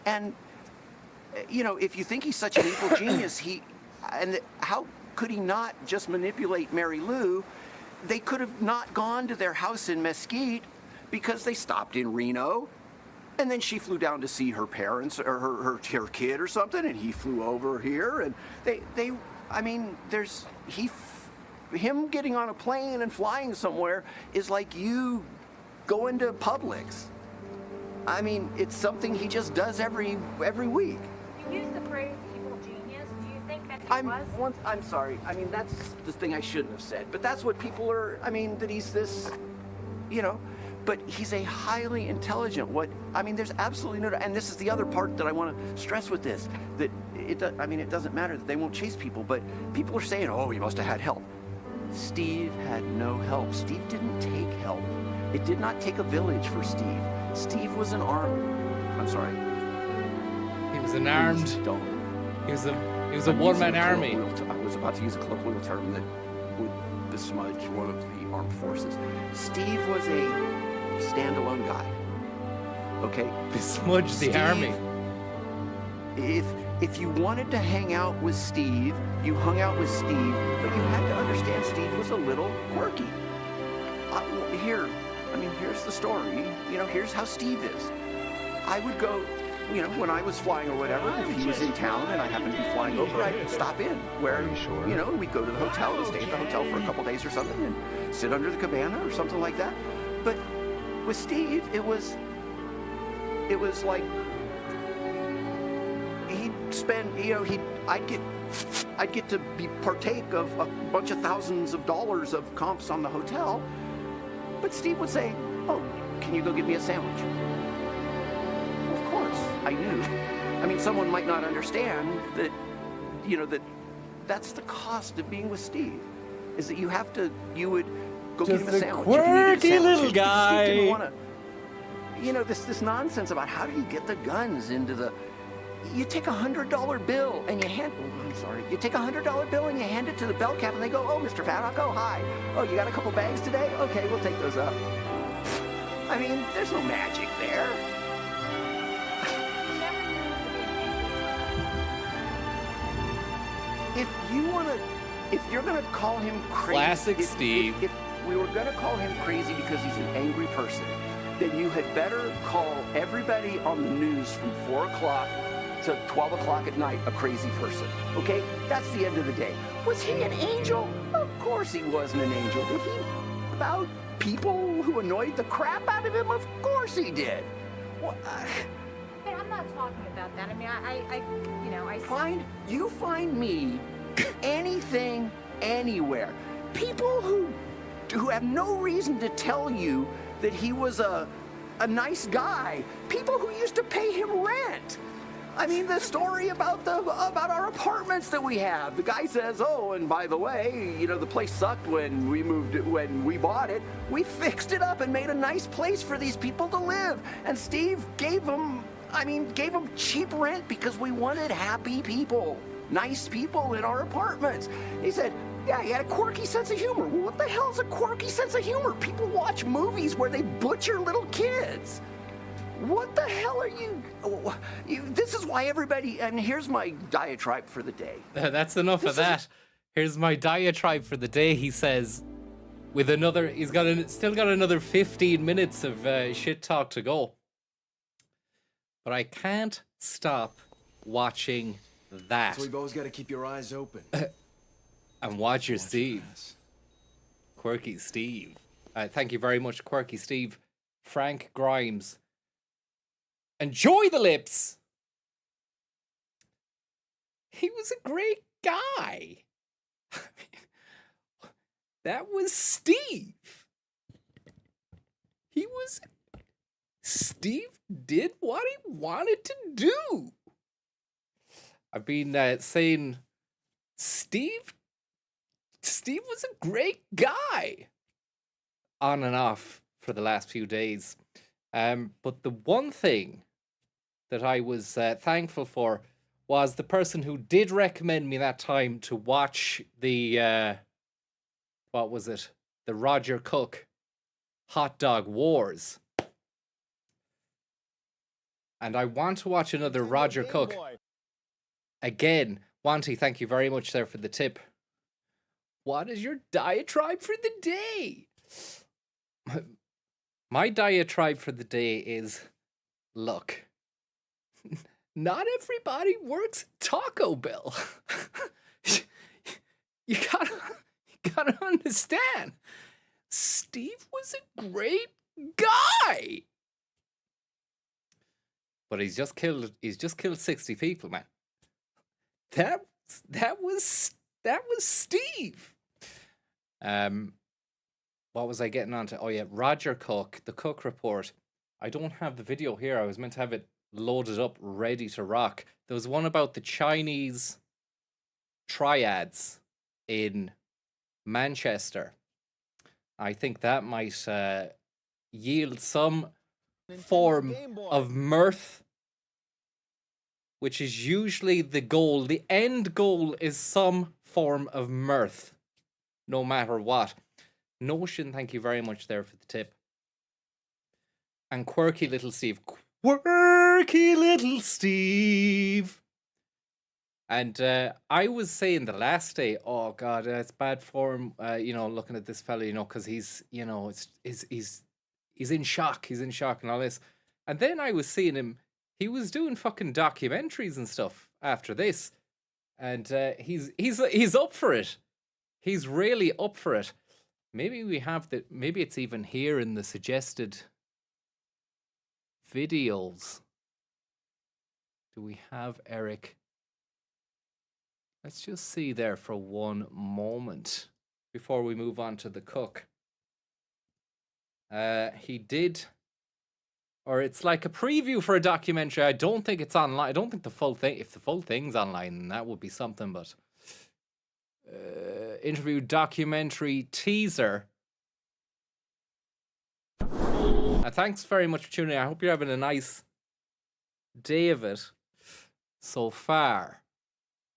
And if you think he's such an evil genius, how could he not just manipulate Mary Lou? They could have not gone to their house in Mesquite because they stopped in Reno, and then she flew down to see her parents or her kid or something, and he flew over here, and him getting on a plane and flying somewhere is like you going to Publix. I mean, it's something he just does every week. You use the phrase evil genius. Do you think that he was? I'm sorry. I mean, that's the thing I shouldn't have said. But that's what people are. I mean, that he's this, But he's a highly intelligent. There's absolutely no. And this is the other part that I want to stress with this. That it doesn't matter that they won't chase people, but people are saying, "Oh, he must have had help." Steve had no help. Steve didn't take help. It did not take a village for Steve. Steve was an armed. I'm sorry. He was an armed. He was a one-man army. I was about to use a colloquial term that would besmudge one of the armed forces. Steve was a standalone guy. Okay. Besmudge the army. If you wanted to hang out with Steve, you hung out with Steve, but you had to understand Steve was a little quirky. Here's the story. Here's how Steve is. I would go, when I was flying or whatever, if he was in town and I happened to be flying over, I'd stop in where, we'd go to the hotel and stay at the hotel for a couple days or something and sit under the cabana or something like that. But with Steve, it was like he'd spend, I'd get to partake of a bunch of thousands of dollars of comps on the hotel, but Steve would say, "Oh, can you go get me a sandwich?" Of course, I knew. Someone might not understand that, that's the cost of being with Steve, is that you would go just get him a sandwich. Quirky little guy. Steve didn't want to, this nonsense about how do you get the guns into the. You take $100 bill and you hand. Oh, I'm sorry. You take $100 bill and you hand it to the bell cap, and they go, "Oh, Mr. Fat, go hi. Oh, you got a couple bags today? Okay, we'll take those up." There's no magic there. If you're gonna call him crazy, classic Steve. If we were gonna call him crazy because he's an angry person, then you had better call everybody on the news from 4 o'clock to 12 o'clock at night a crazy person, okay? That's the end of the day. Was he an angel? Of course he wasn't an angel. Did he about people who annoyed the crap out of him? Of course he did. Well, But I'm not talking about that. You find me anything, anywhere. People who have no reason to tell you that he was a nice guy. People who used to pay him rent. The story about our apartments that we have. The guy says, "Oh, and by the way, the place sucked when we bought it. We fixed it up and made a nice place for these people to live." And Steve gave them cheap rent because we wanted happy people, nice people in our apartments. He said, "Yeah, he had a quirky sense of humor." Well, what the hell is a quirky sense of humor? People watch movies where they butcher little kids. What the hell are you? This is why everybody. And here's my diatribe for the day. That's enough of that. Here's my diatribe for the day. He says, still got another 15 minutes of shit talk to go. But I can't stop watching that. So we've always got to keep your eyes open. And watch your Steve. Quirky Steve. Thank you very much, Quirky Steve. Frank Grimes. Enjoy the lips. He was a great guy. That was Steve. Steve did what he wanted to do. I've been saying Steve was a great guy on and off for the last few days. But the one thing that I was thankful for was the person who did recommend me that time to watch the, what was it? The Roger Cook Hot Dog Wars. And I want to watch another Roger Cook. Again, Wanty, thank you very much there for the tip. What is your diatribe for the day? My diatribe for the day is, look, not everybody works Taco Bell. you gotta understand. Steve was a great guy. But he's just killed 60 people, man. That was Steve. What was I getting onto? Oh yeah, Roger Cook, the Cook Report. I don't have the video here. I was meant to have it loaded up, ready to rock. There was one about the Chinese Triads in Manchester. I think that might yield some form of mirth, which is usually the goal. The end goal is some form of mirth, no matter what. Notion, thank you very much there for the tip. And Quirky Little Steve. Quirky Little Steve. And I was saying the last day, oh God, it's bad form, looking at this fella, because he's, he's in shock. He's in shock and all this. And then I was seeing him, he was doing fucking documentaries and stuff after this. And he's up for it. He's really up for it. Maybe maybe it's even here in the suggested videos. Do we have Eric? Let's just see there for one moment before we move on to the cook. He did, or it's like a preview for a documentary. I don't think it's online. I don't think the full thing, if the full thing's online, then that would be something, but interview documentary teaser. Thanks very much for tuning in. I hope you're having a nice day of it so far.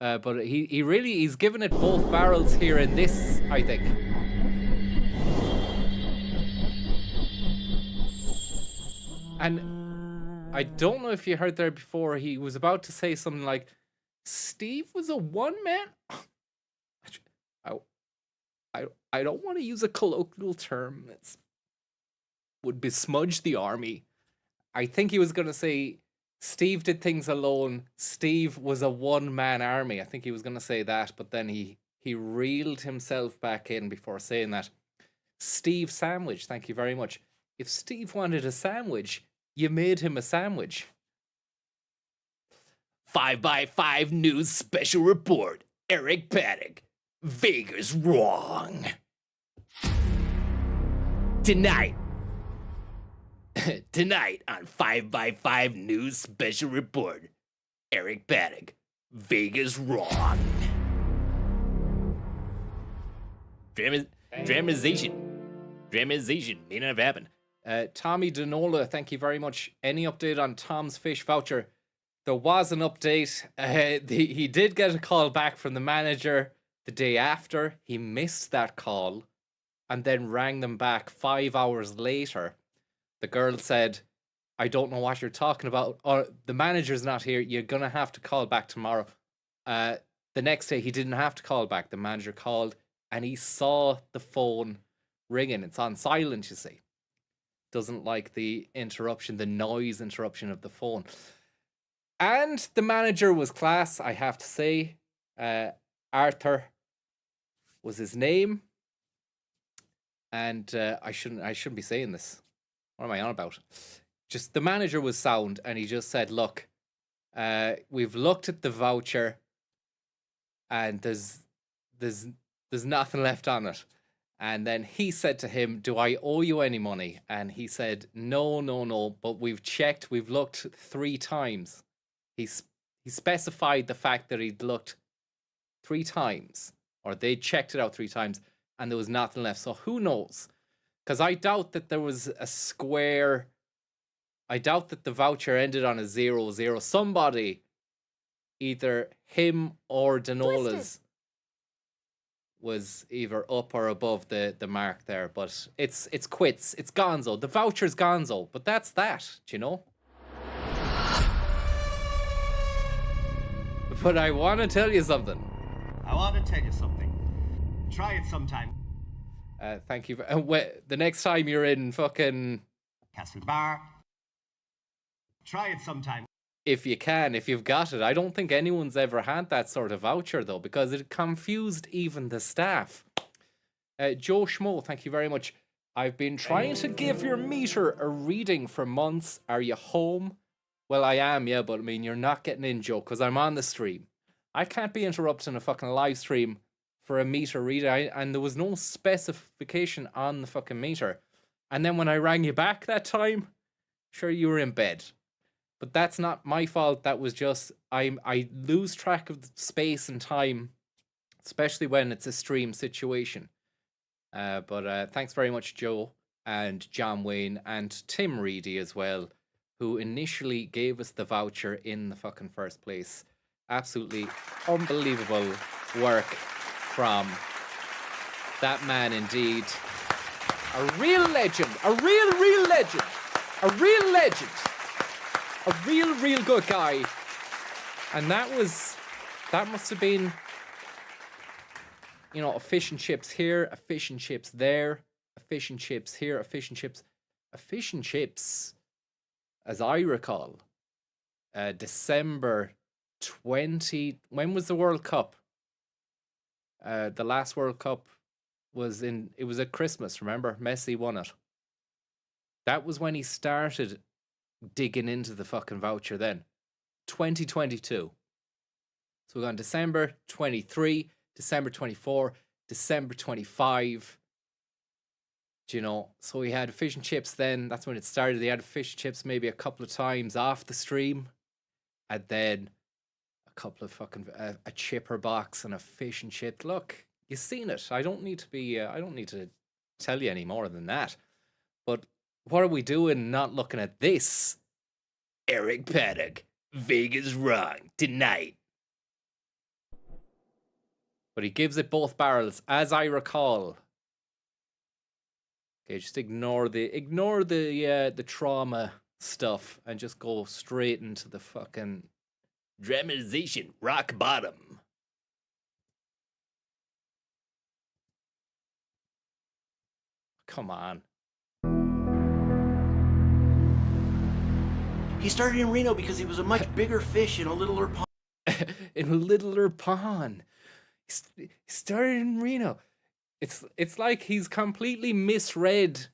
But he's given it both barrels here in this, I think. And I don't know if you heard there before, he was about to say something like, Steve was a one-man... I don't want to use a colloquial term. It would besmudge the army. I think he was going to say, Steve did things alone. Steve was a one-man army. I think he was going to say that, but then he reeled himself back in before saying that. Steve Sandwich, thank you very much. If Steve wanted a sandwich, you made him a sandwich. 5x5 News Special Report. Eric Paddock. Vega's wrong. Tonight on 5x5 News Special Report, Eric Paddock, Vega's wrong. Dramatization may not have happened. Tommy Denola, thank you very much. Any update on Tom's Fish voucher? There was an update. He did get a call back from the manager the day after. He missed that call and then rang them back 5 hours later. The girl said, I don't know what you're talking about. Or the manager's not here. You're going to have to call back tomorrow. The next day, he didn't have to call back. The manager called and he saw the phone ringing. It's on silent, you see. Doesn't like the interruption, the noise interruption of the phone. And the manager was class, I have to say. Arthur was his name. And I shouldn't be saying this. What am I on about? Just the manager was sound, and he just said, "Look, we've looked at the voucher, and there's nothing left on it." And then he said to him, "Do I owe you any money?" And he said, "No. But we've checked. We've looked 3 times." He specified the fact that he'd looked 3 times, or they checked it out 3 times, and there was nothing left. So who knows? Because I doubt that there was a square. I doubt that the voucher ended on a 0-0. Somebody, either him or Denola's, was either up or above the mark there. But it's quits. It's gonzo. The voucher's gonzo. But that's that, do you know? But I want to tell you something. I want to tell you something. Try it sometime. Thank you. The next time you're in fucking... Castle Bar. Try it sometime. If you can, if you've got it. I don't think anyone's ever had that sort of voucher, though, because it confused even the staff. Joe Schmo, thank you very much. I've been trying to give your meter a reading for months. Are you home? Well, I am, yeah, but I mean, you're not getting in, Joe, because I'm on the stream. I can't be interrupting a fucking live stream for a meter reader, and there was no specification on the fucking meter. And then when I rang you back that time, sure, you were in bed. But that's not my fault. That was just, I lose track of space and time, especially when it's a stream situation. But thanks very much, Joe and John Wayne and Tim Reedy as well, who initially gave us the voucher in the fucking first place. Absolutely unbelievable work from that man indeed. A real legend. A real legend. A real legend. A real good guy. And that must have been, you know, a fish and chips here, a fish and chips there, a fish and chips here, a fish and chips, as I recall, December 20, when was the World Cup? The last World Cup it was at Christmas, remember? Messi won it. That was when he started digging into the fucking voucher then. 2022. So we got December 23, December 24, December 25. Do you know? So we had fish and chips then. That's when it started. They had fish and chips maybe a couple of times off the stream. And then a couple of fucking a chipper box and a fish and chip. Look, you've seen it. I don't need to tell you any more than that. But what are we doing not looking at this? Eric Paddock, Vegas wrong tonight. But he gives it both barrels, as I recall. Okay, just ignore the trauma stuff and just go straight into the fucking dramatization, rock bottom. Come on. He started in Reno because he was a much bigger fish in a littler pond. In a littler pond. He started in Reno. It's like he's completely misread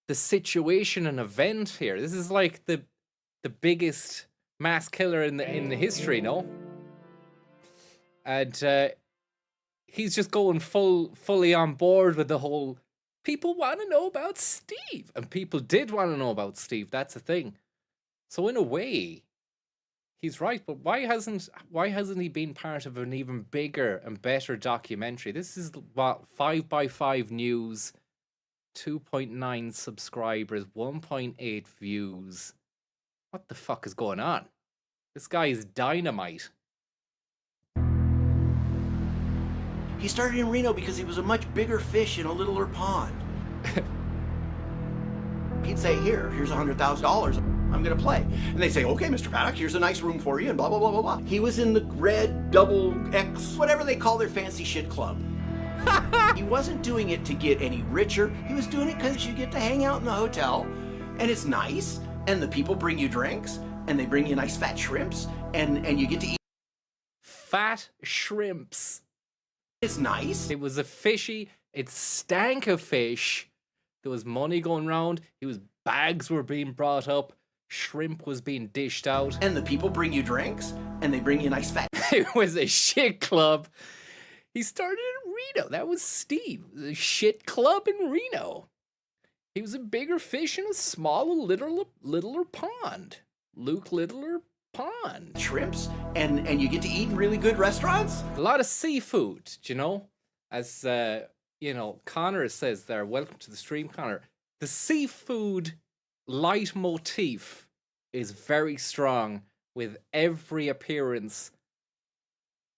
the situation and event here. This is like the biggest mass killer in the history, no? And he's just going fully on board with the whole people want to know about Steve. And people did want to know about Steve. That's the thing. So in a way, he's right, but why hasn't he been part of an even bigger and better documentary? This is what 5x5 News, 2.9 subscribers, 1.8 views. What the fuck is going on? This guy is dynamite. He started in Reno because he was a much bigger fish in a littler pond. He'd say, here's $100,000. I'm going to play. And they'd say, okay, Mr. Paddock, here's a nice room for you, and blah, blah, blah, blah, blah. He was in the red double X, whatever they call their fancy shit club. He wasn't doing it to get any richer. He was doing it because you get to hang out in the hotel, and it's nice, and the people bring you drinks, and they bring you nice fat shrimps, and you get to eat. Fat shrimps. It's nice. It was it stank of fish. There was money going around. Bags were being brought up. Shrimp was being dished out. And the people bring you drinks, and they bring you nice fat. It was a shit club. He started in Reno. That was Steve. The shit club in Reno. He was a bigger fish in a smaller, littler pond. Luke Littler Pond. Shrimps, and you get to eat in really good restaurants. A lot of seafood, you know? As, Connor says there, welcome to the stream, Connor. The seafood leitmotif is very strong with every appearance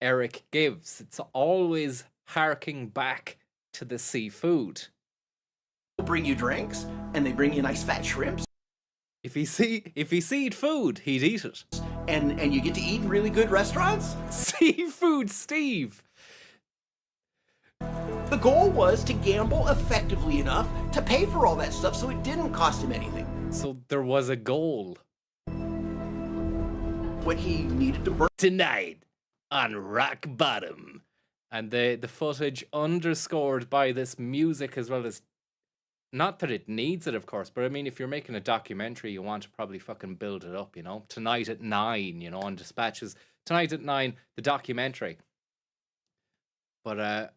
Eric gives. It's always harking back to the seafood. They'll bring you drinks, and they bring you nice fat shrimps. If he seed food, he'd eat it. and you get to eat in really good restaurants? Seafood Steve. The goal was to gamble effectively enough to pay for all that stuff so it didn't cost him anything. So there was a goal. What he needed to burn Tonight on Rock Bottom. And the footage underscored by this music as well as, not that it needs it, of course, but I mean, if you're making a documentary, you want to probably fucking build it up, you know? Tonight at 9, you know, on Dispatches. Tonight at 9, the documentary. But,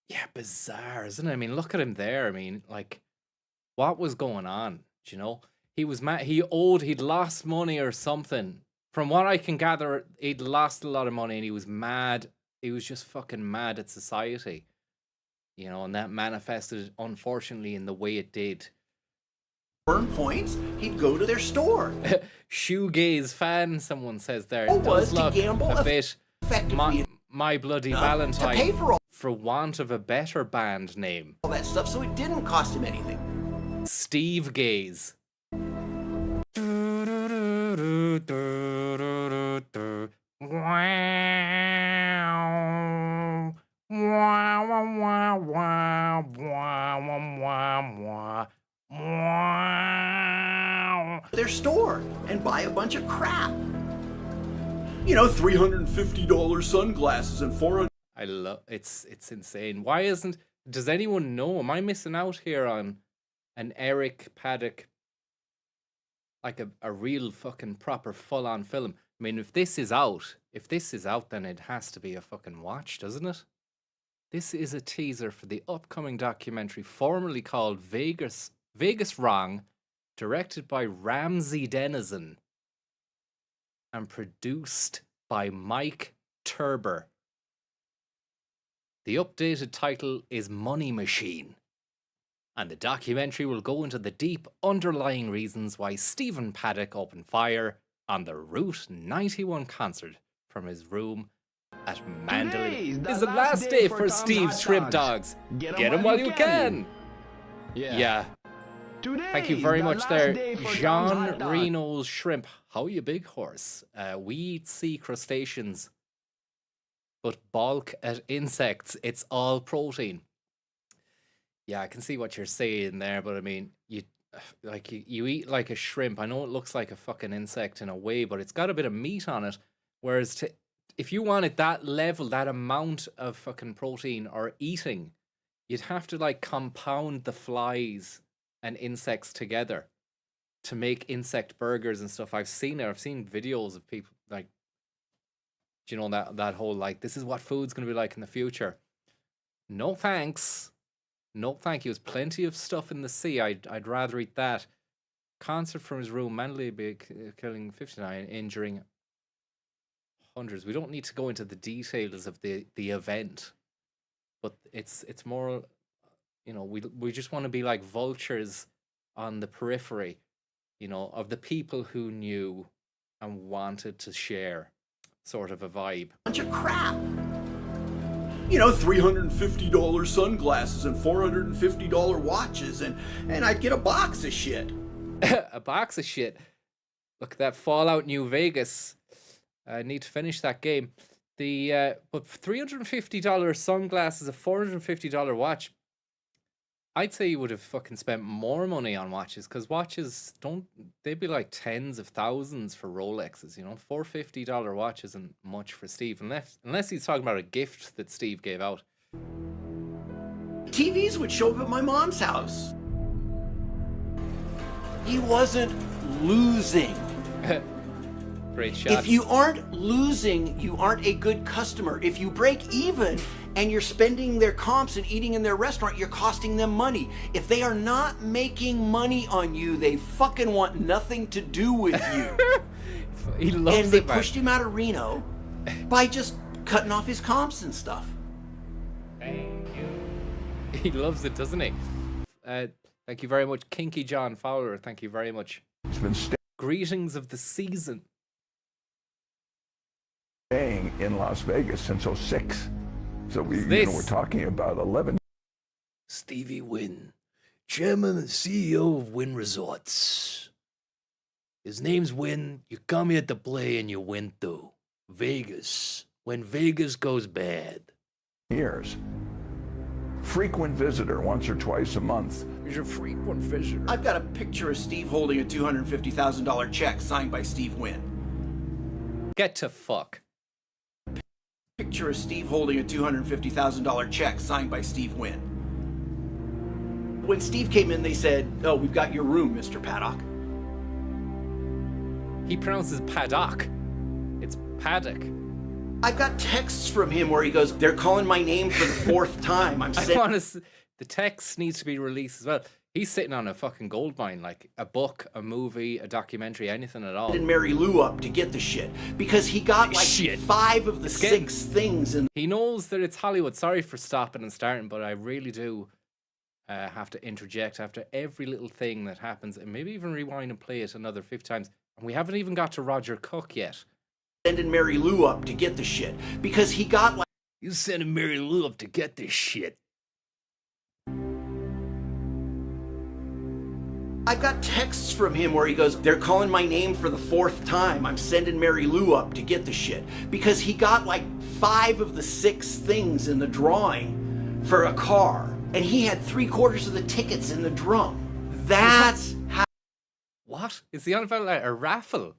yeah, bizarre, isn't it? I mean, look at him there. I mean, like, what was going on? Do you know? He was mad. He'd lost money or something. From what I can gather, he'd lost a lot of money and he was mad. He was just fucking mad at society. You know, and that manifested, unfortunately, in the way it did. burn points, he'd go to their store. Shoegaze fan, someone says there. Goal It does was to look gamble a bit effectively My Bloody enough Valentine, to pay for for want of a better band name. all that stuff so it didn't cost him anything. Steve Gaze. Their store and buy a bunch of crap. You know, $350 sunglasses and $400 I love it's insane. Why isn't does anyone know? Am I missing out here on an Eric Paddock, like a real fucking proper full on film? I mean, if this is out, then it has to be a fucking watch, doesn't it? This is a teaser for the upcoming documentary formerly called Vegas Wrong, directed by Ramsey Denizen and produced by Mike Turber. The updated title is Money Machine, and the documentary will go into the deep underlying reasons why Stephen Paddock opened fire on the Route 91 concert from his room at Mandalay. It's the last day for Steve's Shrimp Dogs. Get 'em while you can. Yeah. Thank you very much there, Jean Reno's Shrimp. How you, big horse? We eat sea crustaceans, but balk at insects. It's all protein. Yeah, I can see what you're saying there, but I mean, you eat like a shrimp. I know it looks like a fucking insect in a way, but it's got a bit of meat on it. Whereas if you wanted that level, that amount of fucking protein or eating, you'd have to like compound the flies and insects together to make insect burgers and stuff. I've seen it. I've seen videos of people like, do you know, that whole like, this is what food's going to be like in the future. No thanks. No thank you. There's plenty of stuff in the sea. I'd rather eat that. Concert from his room, Mandalay killing 59, injuring hundreds. We don't need to go into the details of the event, but it's more, you know, we just want to be like vultures on the periphery, you know, of the people who knew and wanted to share, sort of a vibe. bunch of crap. You know, $350 sunglasses and $450 watches, and I'd get a box of shit. A box of shit. Look at that Fallout New Vegas. I need to finish that game. But $350 sunglasses, a $450 watch. I'd say you would have fucking spent more money on watches, because watches they'd be like tens of thousands for Rolexes, you know. $450 watch isn't much for Steve, unless he's talking about a gift that Steve gave out. TVs would show up at my mom's house. He wasn't losing. Great shots. If you aren't losing, you aren't a good customer. If you break even and you're spending their comps and eating in their restaurant, you're costing them money. If they are not making money on you, they fucking want nothing to do with you. He loves and they it, man. pushed him out of Reno by just cutting off his comps and stuff. Thank you. He loves it, doesn't he? Thank you very much, Kinky John Fowler. Thank you very much. It's been Greetings of the season. staying in Las Vegas since '06. So we're talking about 11. Stevie Wynn, Chairman and CEO of Wynn Resorts. His name's Win. You come here to play and you win too. Vegas. When Vegas goes bad. Years. Frequent visitor once or twice a month. He's a frequent visitor. I've got a picture of Steve holding a $250,000 check signed by Steve Wynn. Get to fuck. Picture of Steve holding a $250,000 check signed by Steve Wynn. When Steve came in, they said, "Oh, we've got your room, Mr. Paddock." He pronounces paddock. It's paddock. I've got texts from him where he goes, "They're calling my name for the fourth time. I'm I sick." want to. The text needs to be released as well. He's sitting on a fucking gold mine, like a book, a movie, a documentary, anything at all. And Mary Lou up to get the shit because he got like Shit. 5 of the It's getting- 6 things in. He knows that it's Hollywood. Sorry for stopping and starting, but I really do have to interject after every little thing that happens, and maybe even rewind and play it another 50 times. And we haven't even got to Roger Cook yet. Sending Mary Lou up to get the shit because he got like. You sending Mary Lou up to get this shit. I've got texts from him where he goes, "They're calling my name for the 4th time. I'm sending Mary Lou up to get the shit." Because he got like 5 of the 6 things in the drawing for a car. And he had 3/4 of the tickets in the drum. That's how. What? Is he on about like a raffle?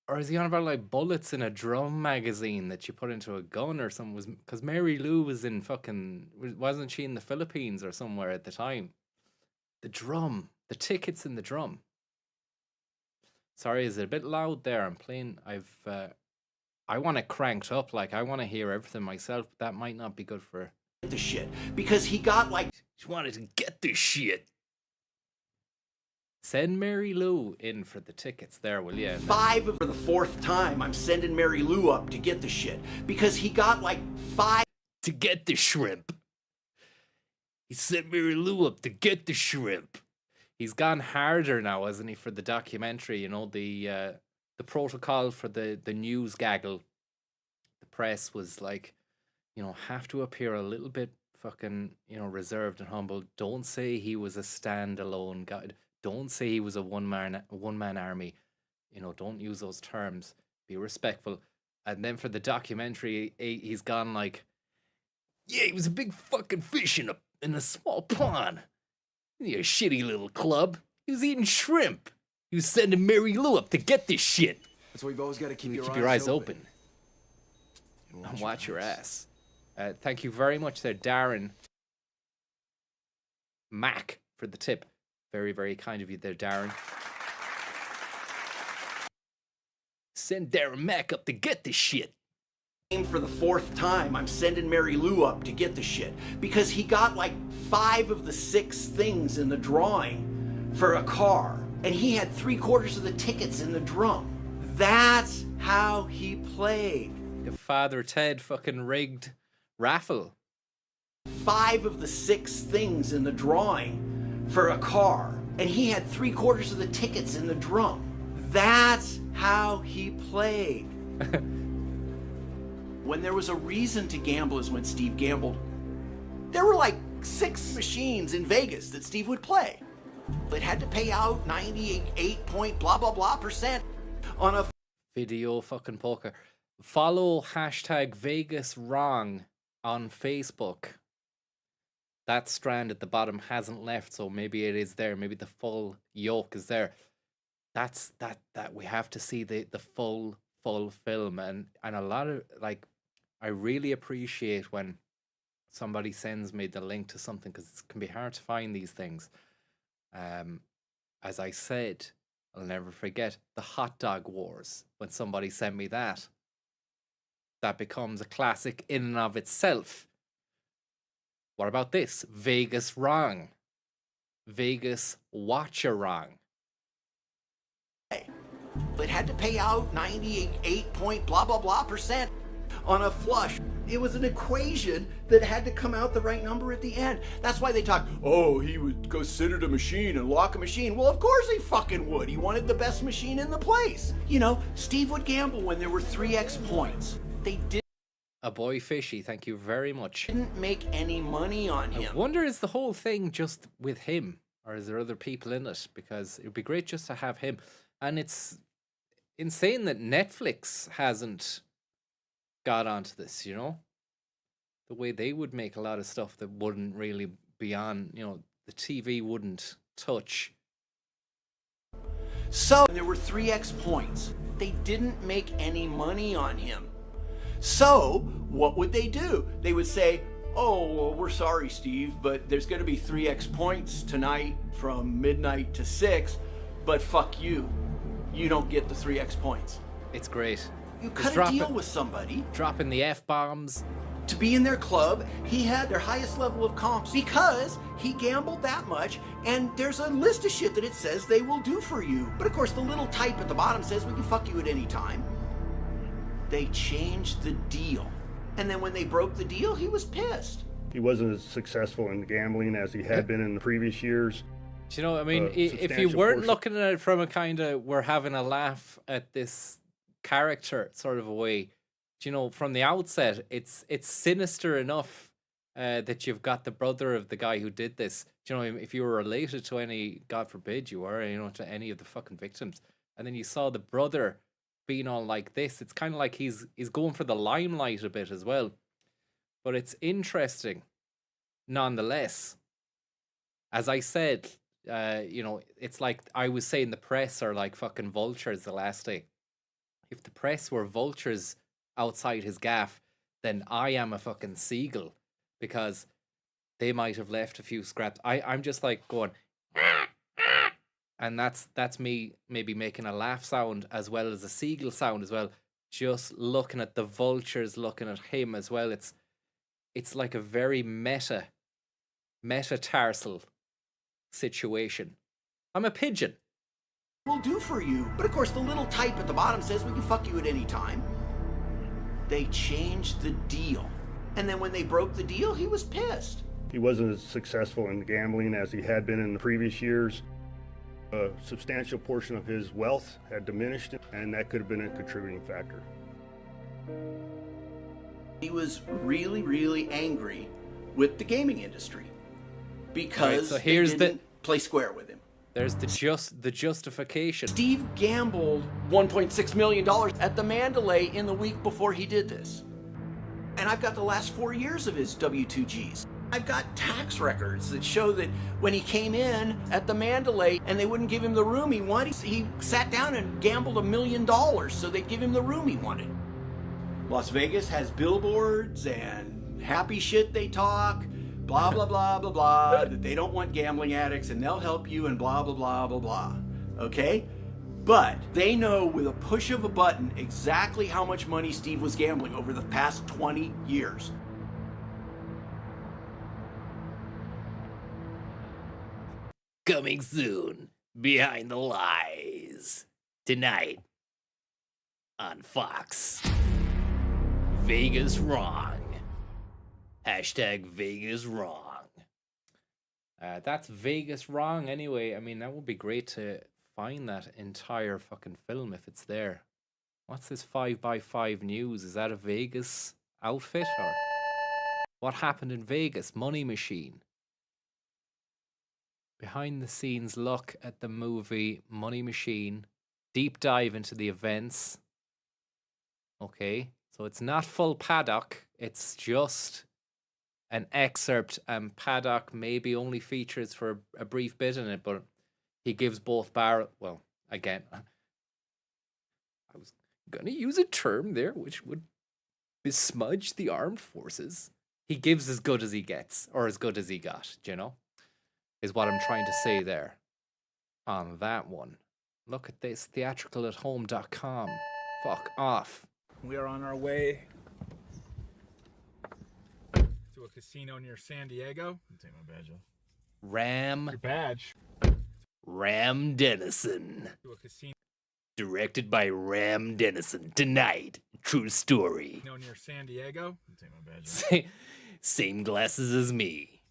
Or is he on about like bullets in a drum magazine that you put into a gun or something? Because Mary Lou was in wasn't she in the Philippines or somewhere at the time? The drum. The tickets in the drum. Sorry, is it a bit loud there? I'm playing. I want it cranked up. Like, I want to hear everything myself. But that might not be good for the shit. Because he got like. She wanted to get this shit. Send Mary Lou in for the tickets there, will you? 5 of for the 4th time. I'm sending Mary Lou up to get the shit. Because he got like 5. To get the shrimp. He sent Mary Lou up to get the shrimp. He's gone harder now, hasn't he, for the documentary? You know, the protocol for the news gaggle. The press was like, you know, have to appear a little bit fucking, you know, reserved and humble. Don't say he was a standalone guy. Don't say he was a one-man army. You know, don't use those terms. Be respectful. And then for the documentary, he's gone like, yeah, he was a big fucking fish in a small pond. You shitty little club. He was eating shrimp. He was sending Mary Lou up to get this shit. That's why you've always got to keep Your eyes open. And watch your ass. Thank you very much there, Darren Mac, for the tip. Very, very kind of you there, Darren. Send Darren Mac up to get this shit. For the 4th time, I'm sending Mary Lou up to get the shit. Because he got like 5 of the 6 things in the drawing for a car. And he had 3/4 of the tickets in the drum. That's how he played. The Father Ted fucking rigged raffle. 5 of the 6 things in the drawing for a car. And he had 3/4 of the tickets in the drum. That's how he played. When there was a reason to gamble is when Steve gambled. There were like 6 machines in Vegas that Steve would play. It had to pay out 98 point blah blah blah percent on a Video fucking poker. Follow hashtag Vegas Wrong on Facebook. That strand at the bottom hasn't left, so maybe it is there. Maybe the full yoke is there. That we have to see the full film, and a lot of, like, I really appreciate when somebody sends me the link to something, because it can be hard to find these things. As I said, I'll never forget the hot dog wars. When somebody sent me that becomes a classic in and of itself. What about this? Vegas Wrong. Vegas Watch-A-Wrong. It had to pay out 98 point blah blah blah percent on a flush. It was an equation that had to come out the right number at the end. That's why they talk, oh, he would go sit at a machine and lock a machine. Well, of course he fucking would. He wanted the best machine in the place. You know, Steve would gamble when there were 3x points. They A boy fishy, thank you very much. didn't make any money on I him. wonder, is the whole thing just with him? or is there other people in it? Because it would be great just to have him. And it's insane that Netflix hasn't got onto this, you know? The way they would make a lot of stuff that wouldn't really be on, you know, the TV wouldn't touch. So there were 3x points. They didn't make any money on him. So what would they do? They would say, oh, well, we're sorry, Steve, but there's going to be 3x points tonight from midnight to 6, but fuck you. You don't get the 3x points. It's great. You cut a deal with somebody. Dropping the F-bombs. To be in their club, he had their highest level of comps because he gambled that much, and there's a list of shit that it says they will do for you. But of course, the little type at the bottom says we can fuck you at any time. They changed the deal. And then when they broke the deal, he was pissed. He wasn't as successful in gambling as he had been in the previous years. Do you know, I mean, if you weren't looking at it from a kind of, we're having a laugh at this character sort of a way, you know, from the outset, it's sinister enough that you've got the brother of the guy who did this. Do you know, if you were related to any, God forbid you were, you know, to any of the fucking victims, and then you saw the brother being all like this, it's kind of like he's going for the limelight a bit as well. But it's interesting, nonetheless. As I said, you know, it's like I was saying the press are like fucking vultures the last day. If the press were vultures outside his gaff, then I am a fucking seagull, because they might have left a few scraps. I'm just like going, and that's me maybe making a laugh sound as well as a seagull sound as well. Just looking at the vultures, looking at him as well. It's like a very metatarsal situation. I'm a pigeon. We'll do for you. But of course, the little type at the bottom says we can fuck you at any time. They changed the deal. And then when they broke the deal, he was pissed. He wasn't as successful in gambling as he had been in the previous years. A substantial portion of his wealth had diminished, and that could have been a contributing factor. He was really, really angry with the gaming industry because so here's they didn't play square with him. There's the justification. Steve gambled $1.6 million at the Mandalay in the week before he did this. And I've got the last 4 years of his W2Gs. I've got tax records that show that when he came in at the Mandalay and they wouldn't give him the room he wanted, he sat down and gambled $1 million so they'd give him the room he wanted. Las Vegas has billboards and happy shit they talk, blah, blah, blah, blah, blah, that they don't want gambling addicts and they'll help you and blah, blah, blah, blah, blah. Okay? But they know with a push of a button exactly how much money Steve was gambling over the past 20 years. Coming soon, Behind the Lies. Tonight on Fox. Vegas Wrong. Hashtag Vegas Wrong. That's Vegas Wrong anyway. I mean, that would be great to find that entire fucking film if it's there. What's this 5x5 news? Is that a Vegas outfit or what happened in Vegas? Money Machine. Behind the scenes look at the movie Money Machine. Deep dive into the events. Okay, so it's not full Paddock. It's just an excerpt, and Paddock maybe only features for a brief bit in it, but he gives both well, again, I was going to use a term there which would besmudge the armed forces. He gives as good as he gets, or as good as he got, you know, is what I'm trying to say there on that one. Look at this, theatricalathome.com. Fuck off. We are on our way to a casino near San Diego. Take my badge off. Your badge. Ram Dennison. To a casino Directed by Ram Dennison. Tonight, true story. near San Diego. Take my badge off. Same glasses as me.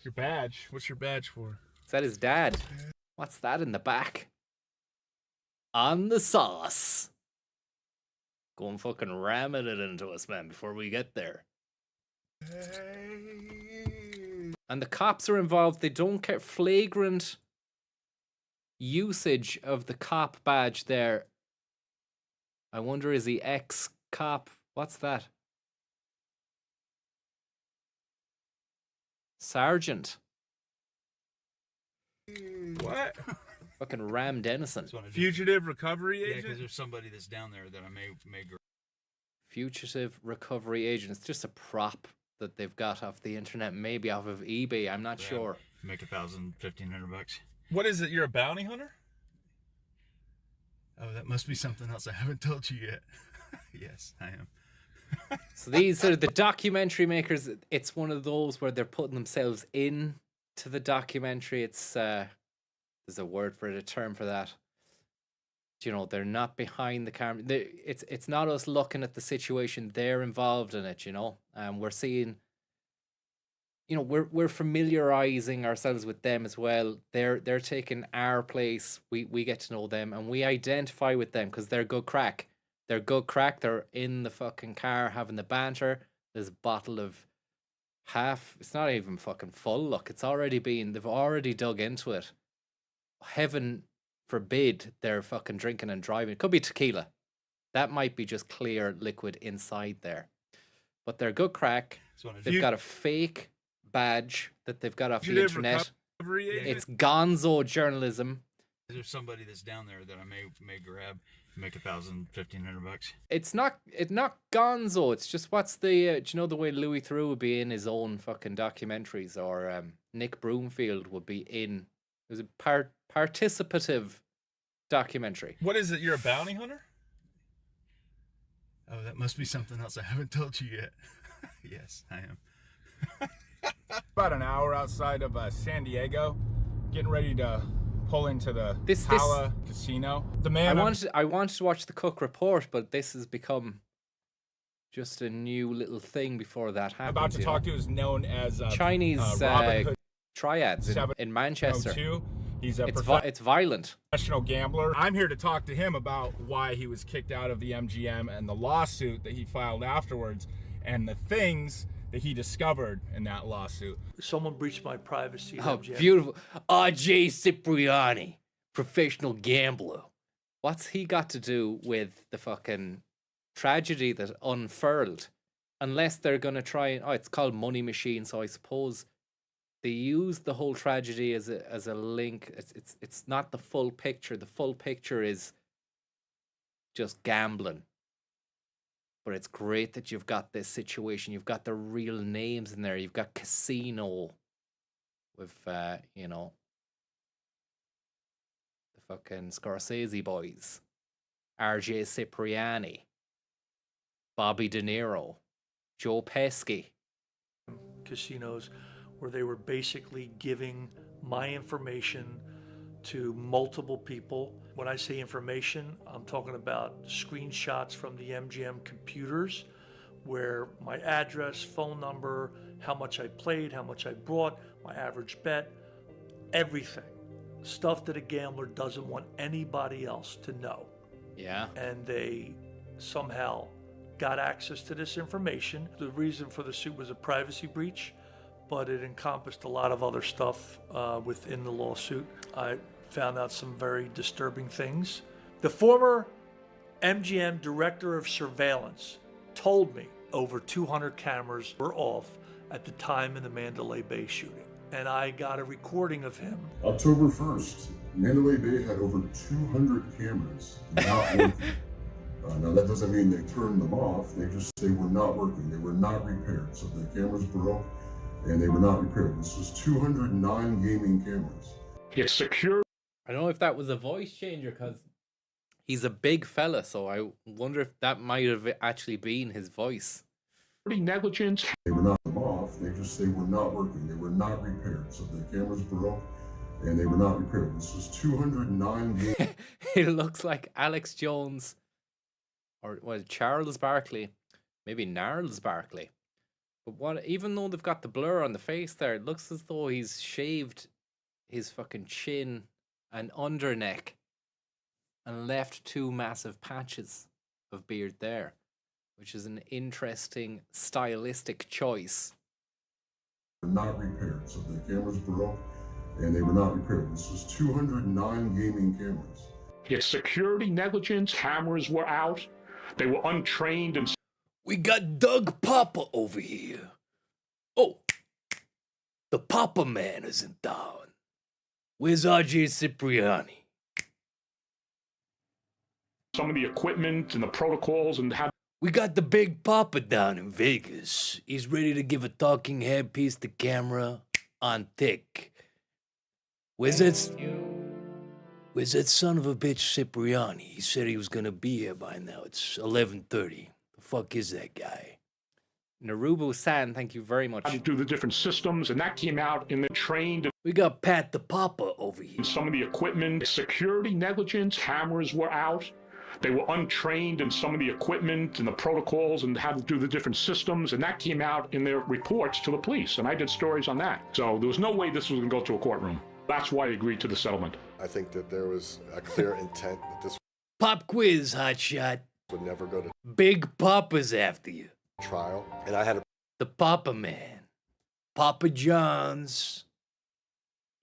Your badge. What's your badge for? Is that his dad? What's that in the back? On the sauce. Go and fucking ramming it into us, man, before we get there. And the cops are involved. They don't get flagrant usage of the cop badge there. I wonder, is he ex-cop? What's that? Sergeant. What? Fucking Ram Dennison. Fugitive recovery Yeah, agent? because there's somebody that's down there that I may Fugitive recovery agent. It's just a prop that they've got off the internet, maybe off of eBay. I'm not sure. make $1,000, $1,500. What is it? You're a bounty hunter? Oh, that must be something else I haven't told you yet. Yes, I am. So these are the documentary makers. It's one of those where they're putting themselves in to the documentary. It's there's a word for it, a term for that. You know, they're not behind the camera. It's not us looking at the situation. They're involved in it. You know, we're seeing. You know, we're familiarizing ourselves with them as well. They're taking our place. We get to know them and we identify with them because they're good crack. They're good crack. They're in the fucking car having the banter. There's a bottle of half. It's not even fucking full. Look, they've already dug into it. Heaven forbid they're fucking drinking and driving. It could be tequila. That might be just clear liquid inside there. But they're good crack. They've got a fake badge that they've got off the internet. It's gonzo journalism. There's somebody that's down there that I may grab, make $1,000, $1,500. It's not gonzo. It's just what's the do you know the way Louis Theroux would be in his own fucking documentaries, or Nick Broomfield would be in. It was a participative documentary. What is it? You're a bounty hunter? Oh, that must be something else I haven't told you yet. Yes, I am. About an hour outside of San Diego, getting ready to pull into the This- Pala Casino. The man I wanted to watch the Cook Report, but this has become just a new little thing before that I'm happens. about to talk to is known as Chinese Robin Hood Triads in Manchester. 702. He's a It's violent. professional gambler. I'm here to talk to him about why he was kicked out of the MGM and the lawsuit that he filed afterwards and the things that he discovered in that lawsuit. Someone breached my privacy. at Oh, MGM. beautiful. R.J. Cipriani, professional gambler. What's he got to do with the fucking tragedy that unfurled? Unless they're going to try and... Oh, it's called Money Machine, so I suppose they use the whole tragedy as a link. It's not the full picture. The full picture is just gambling. But it's great that you've got this situation. You've got the real names in there. You've got Casino with, you know, the fucking Scorsese boys. R.J. Cipriani. Bobby De Niro. Joe Pesci. Casinos where they were basically giving my information to multiple people. When I say information, I'm talking about screenshots from the MGM computers where my address, phone number, how much I played, how much I brought, my average bet, everything. Stuff that a gambler doesn't want anybody else to know. Yeah. And they somehow got access to this information. The reason for the suit was a privacy breach, but it encompassed a lot of other stuff within the lawsuit. I found out some very disturbing things. The former MGM director of surveillance told me over 200 cameras were off at the time of the Mandalay Bay shooting. And I got a recording of him. October 1st, Mandalay Bay had over 200 cameras not working. Now that doesn't mean they turned them off, they were not working, they were not repaired. So the cameras broke and they were not repaired. This was 209 gaming cameras. It's secure. I don't know if that was a voice changer because he's a big fella, so I wonder if that might have actually been his voice. Negligence. They were not off, they were not working, they were not repaired. So the cameras broke and they were not repaired. This was 209 gaming. It looks like Alex Jones, or was Charles Barkley, maybe Gnarls Barkley. But what? Even though they've got the blur on the face there, it looks as though he's shaved his fucking chin and under neck and left two massive patches of beard there, which is an interesting stylistic choice. not repaired. So the cameras broke and they were not repaired. This was 209 gaming cameras. It's security negligence. Cameras were out. They were untrained and. We got Doug Papa over here. Oh, the Papa man is in town. Where's RJ Cipriani? Some of the equipment and the protocols and how. We got the Big Papa down in Vegas. He's ready to give a talking headpiece to camera on thick. Where's that son of a bitch Cipriani? He said he was gonna be here by now. It's 11:30. The fuck is that guy? Narubu-san, thank you very much. How to do the different systems, and that came out in the trained. We got Pat the Papa over here. And some of the equipment, security negligence, cameras were out. They were untrained in some of the equipment and the protocols and how to do the different systems, and that came out in their reports to the police, and I did stories on that. So there was no way this was going to go to a courtroom. That's why I agreed to the settlement. I think that there was a clear intent that this Pop quiz, hotshot. would never go to Big Papa's after you. trial, and I had a The Papa man. Papa John's.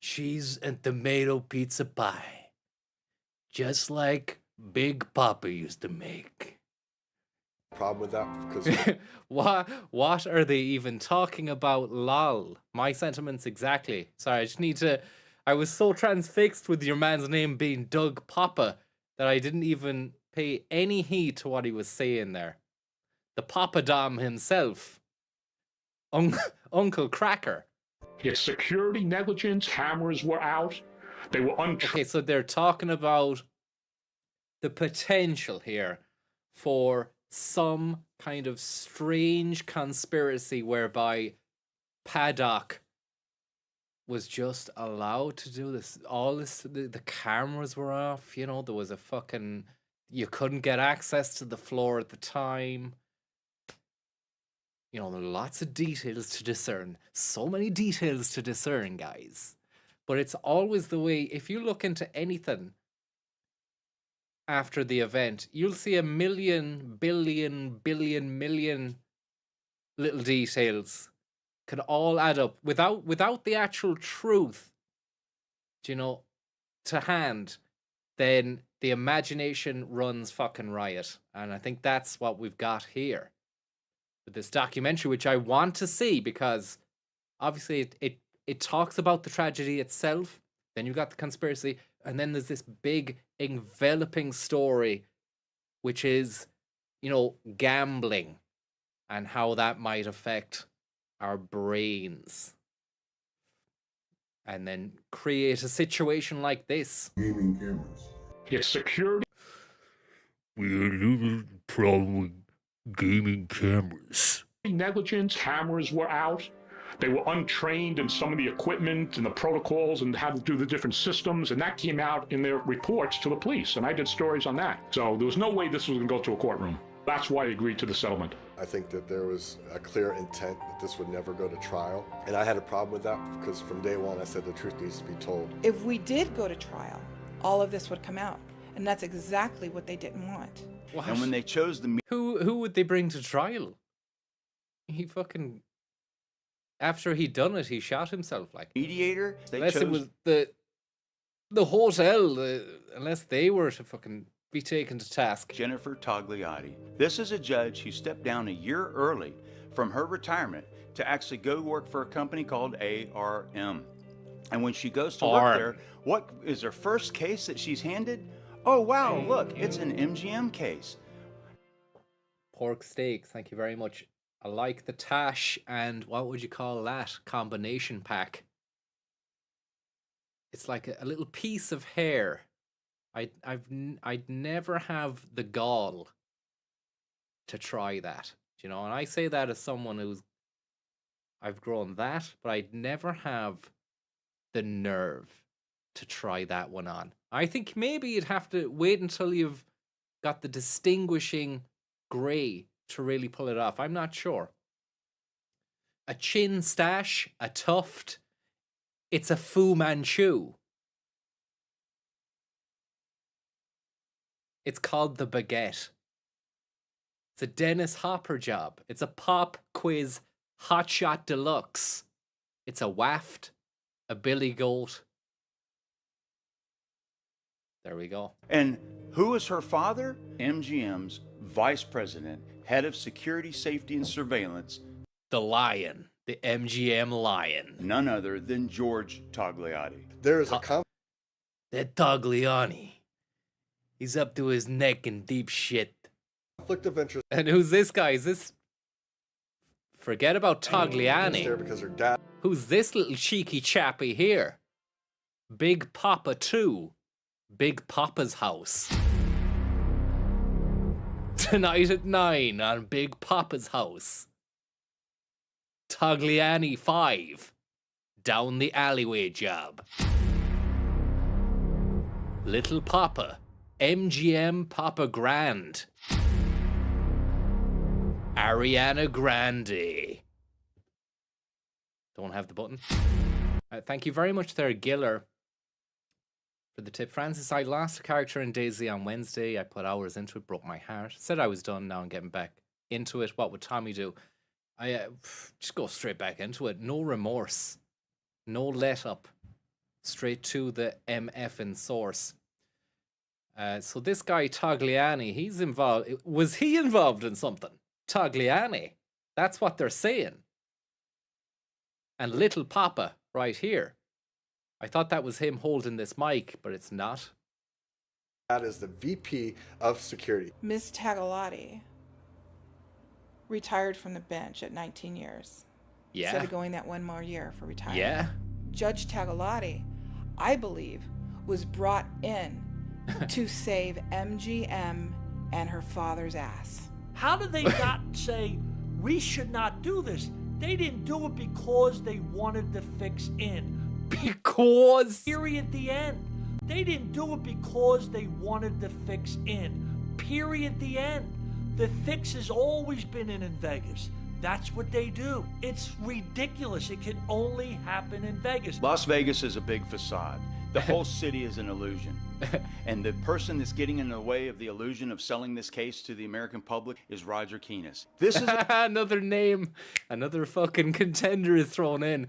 Cheese and tomato pizza pie. Just like Big Papa used to make. problem with that because What are they even talking about? Lol. My sentiments exactly. Sorry, I just need to. I was so transfixed with your man's name being Doug Papa that I didn't even pay any heed to what he was saying there. The Papa Dom himself. Uncle Cracker. It's security negligence, cameras were out. They were untrained. Okay, so they're talking about the potential here for some kind of strange conspiracy whereby Paddock was just allowed to do this. All this, the cameras were off, you know, there was a fucking, you couldn't get access to the floor at the time. You know, there are lots of details to discern. So many details to discern, guys. But it's always the way, if you look into anything after the event, you'll see a million, billion, million little details could all add up without the actual truth, you know, to hand. Then the imagination runs fucking riot. And I think that's what we've got here with this documentary, which I want to see because obviously it talks about the tragedy itself. Then you've got the conspiracy, and then there's this big enveloping story, which is, you know, gambling and how that might affect our brains. And then create a situation like this. Gaming cameras. It's security. We had a little problem with gaming cameras. Negligence, cameras were out. They were untrained in some of the equipment and the protocols and how to do the different systems, and that came out in their reports to the police, and I did stories on that. So there was no way this was going to go to a courtroom. That's why I agreed to the settlement. I think that there was a clear intent that this would never go to trial, and I had a problem with that because from day one I said the truth needs to be told. If we did go to trial, all of this would come out, and that's exactly what they didn't want. What? And when they chose the Who would they bring to trial? He fucking, after he'd done it, he shot himself. Like, mediator, they unless chose it was the hotel, unless they were to fucking be taken to task. Jennifer Togliatti. This is a judge who stepped down a year early from her retirement to actually go work for a company called ARM. And when she goes to work there, what is her first case that she's handed? Oh, wow, look, it's an MGM case. Pork steak, thank you very much. I like the tash and what would you call that? Combination pack. It's like a little piece of hair. I'd never have the gall to try that. You know, and I say that as someone who's, I've grown that, but I'd never have the nerve to try that one on. I think maybe you'd have to wait until you've got the distinguishing grey to really pull it off. I'm not sure. A chin stash, a tuft, it's a Fu Manchu. It's called the baguette. It's a Dennis Hopper job. It's a pop quiz hotshot deluxe. It's a waft, a billy goat. There we go. And who is her father? MGM's vice president, head of security, safety, and surveillance. The lion. The MGM lion. None other than George Tagliati. There is that Tagliani. He's up to his neck in deep shit. conflict of interest. And who's this guy? Is this... Forget about Tagliani. There because her dad. Who's this little cheeky chappy here? Big Papa 2. Big Papa's house. Tonight at 9 on Big Papa's house. Tagliani 5. Down the alleyway job. Little Papa. MGM Papa Grand. Ariana Grande. Don't have the button. Thank you very much there, Giller, for the tip. Francis, I lost a character in Daisy on Wednesday. I put hours into it, broke my heart. Said I was done, now I'm getting back into it. What would Tommy do? I just go straight back into it. No remorse. No let up. Straight to the MFing source. So this guy, Tagliani, he's involved. Was he involved in something? Tagliani. That's what they're saying. And Little Papa, right here. I thought that was him holding this mic, but it's not. That is the VP of security. Ms. Tagliati retired from the bench at 19 years. Yeah. Instead of going that one more year for retirement. Yeah. Judge Tagliati, I believe, was brought in to save MGM and her father's ass. How did they not say, we should not do this? They didn't do it because they wanted to fix in. Because? Period, the end. They didn't do it because they wanted to fix in. Period, the end. The fix has always been in Vegas. That's what they do. It's ridiculous. It can only happen in Vegas. Las Vegas is a big facade. The whole city is an illusion. And the person that's getting in the way of the illusion of selling this case to the American public is Roger Keenest. This is another name. Another fucking contender is thrown in.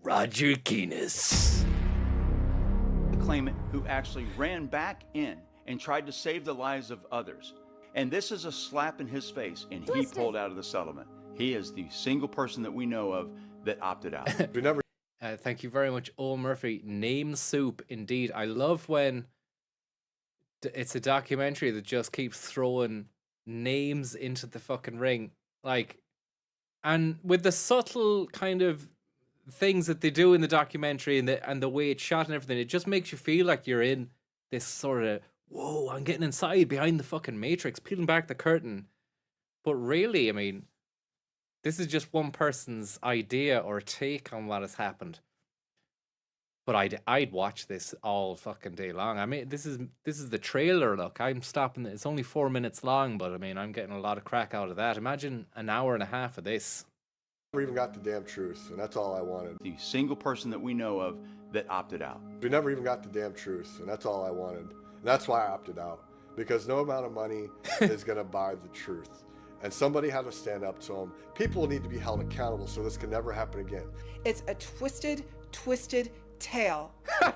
Roger Keenest. The claimant who actually ran back in and tried to save the lives of others. And this is a slap in his face, and he pulled out of the settlement. He is the single person that we know of that opted out. We never. Thank you very much, O. Murphy. Name soup, indeed. I love when it's a documentary that just keeps throwing names into the fucking ring. Like, and with the subtle kind of things that they do in the documentary and the way it's shot and everything, it just makes you feel like you're in this sort of, whoa, I'm getting inside behind the fucking Matrix, peeling back the curtain. But really, I mean, this is just one person's idea or take on what has happened. But I'd watch this all fucking day long. I mean, this is the trailer. Look, I'm stopping. It's only 4 minutes long, but I mean, I'm getting a lot of crack out of that. Imagine an hour and a half of this. Never even got the damn truth, and that's all I wanted. The single person that we know of that opted out. We never even got the damn truth, and that's all I wanted. And that's why I opted out, because no amount of money is going to buy the truth. And somebody had to stand up to them. People need to be held accountable so this can never happen again. It's a twisted tale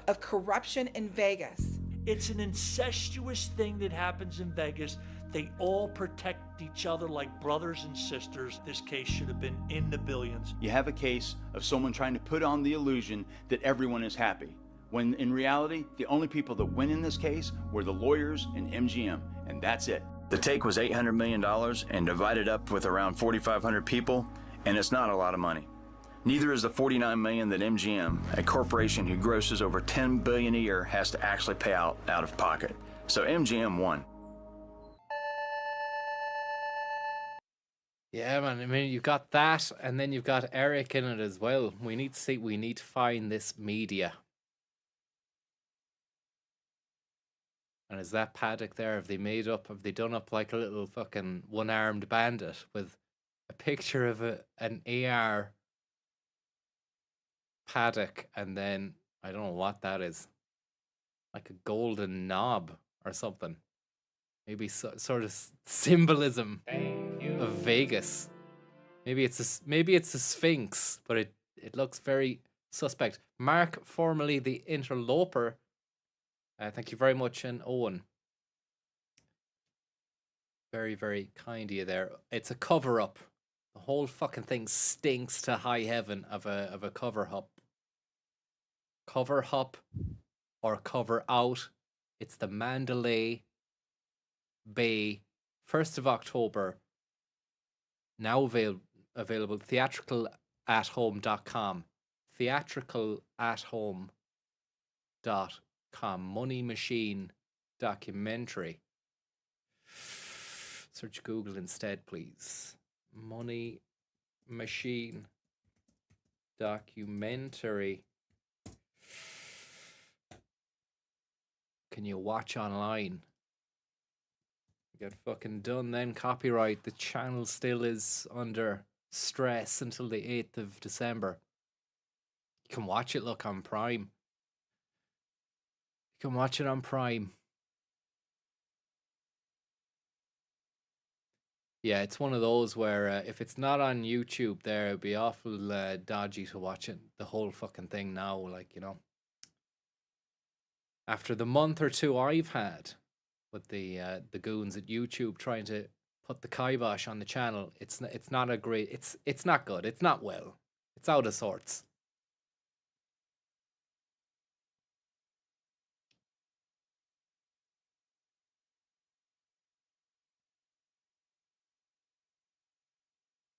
of corruption in Vegas. It's an incestuous thing that happens in Vegas. They all protect each other like brothers and sisters. This case should have been in the billions. You have a case of someone trying to put on the illusion that everyone is happy, when in reality, the only people that win in this case were the lawyers and MGM, and that's it. The take was $800 million and divided up with around 4,500 people, and it's not a lot of money. Neither is the $49 million that MGM, a corporation who grosses over $10 billion a year, has to actually pay out of pocket. So MGM won. Yeah, man. I mean, you've got that, and then you've got Eric in it as well. We need to find this media. And is that paddock there? Have they done up like a little fucking one-armed bandit with a picture of an AR paddock, and then I don't know what that is, like a golden knob or something. Maybe sort of symbolism of Vegas. Maybe it's a sphinx, but it looks very suspect. Mark, formerly the interloper. Thank you very much, and Owen. Very, very kind of you there. It's a cover up. The whole fucking thing stinks to high heaven of a cover up. Cover up or cover out. It's the Mandalay Bay, 1st of October. Now available. Theatricalathome.com. Theatricalathome.com. Money Machine documentary. Search Google instead, please. Money Machine documentary. Can you watch online? Get fucking done then. Copyright. The channel still is under stress until the 8th of December. You can watch it, look, on Prime. You can watch it on Prime. Yeah, it's one of those where if it's not on YouTube there, it'd be awful dodgy to watch it, the whole fucking thing now, like, you know. After the month or two I've had with the goons at YouTube trying to put the kibosh on the channel, it's not a great, it's not good, it's not well, it's out of sorts.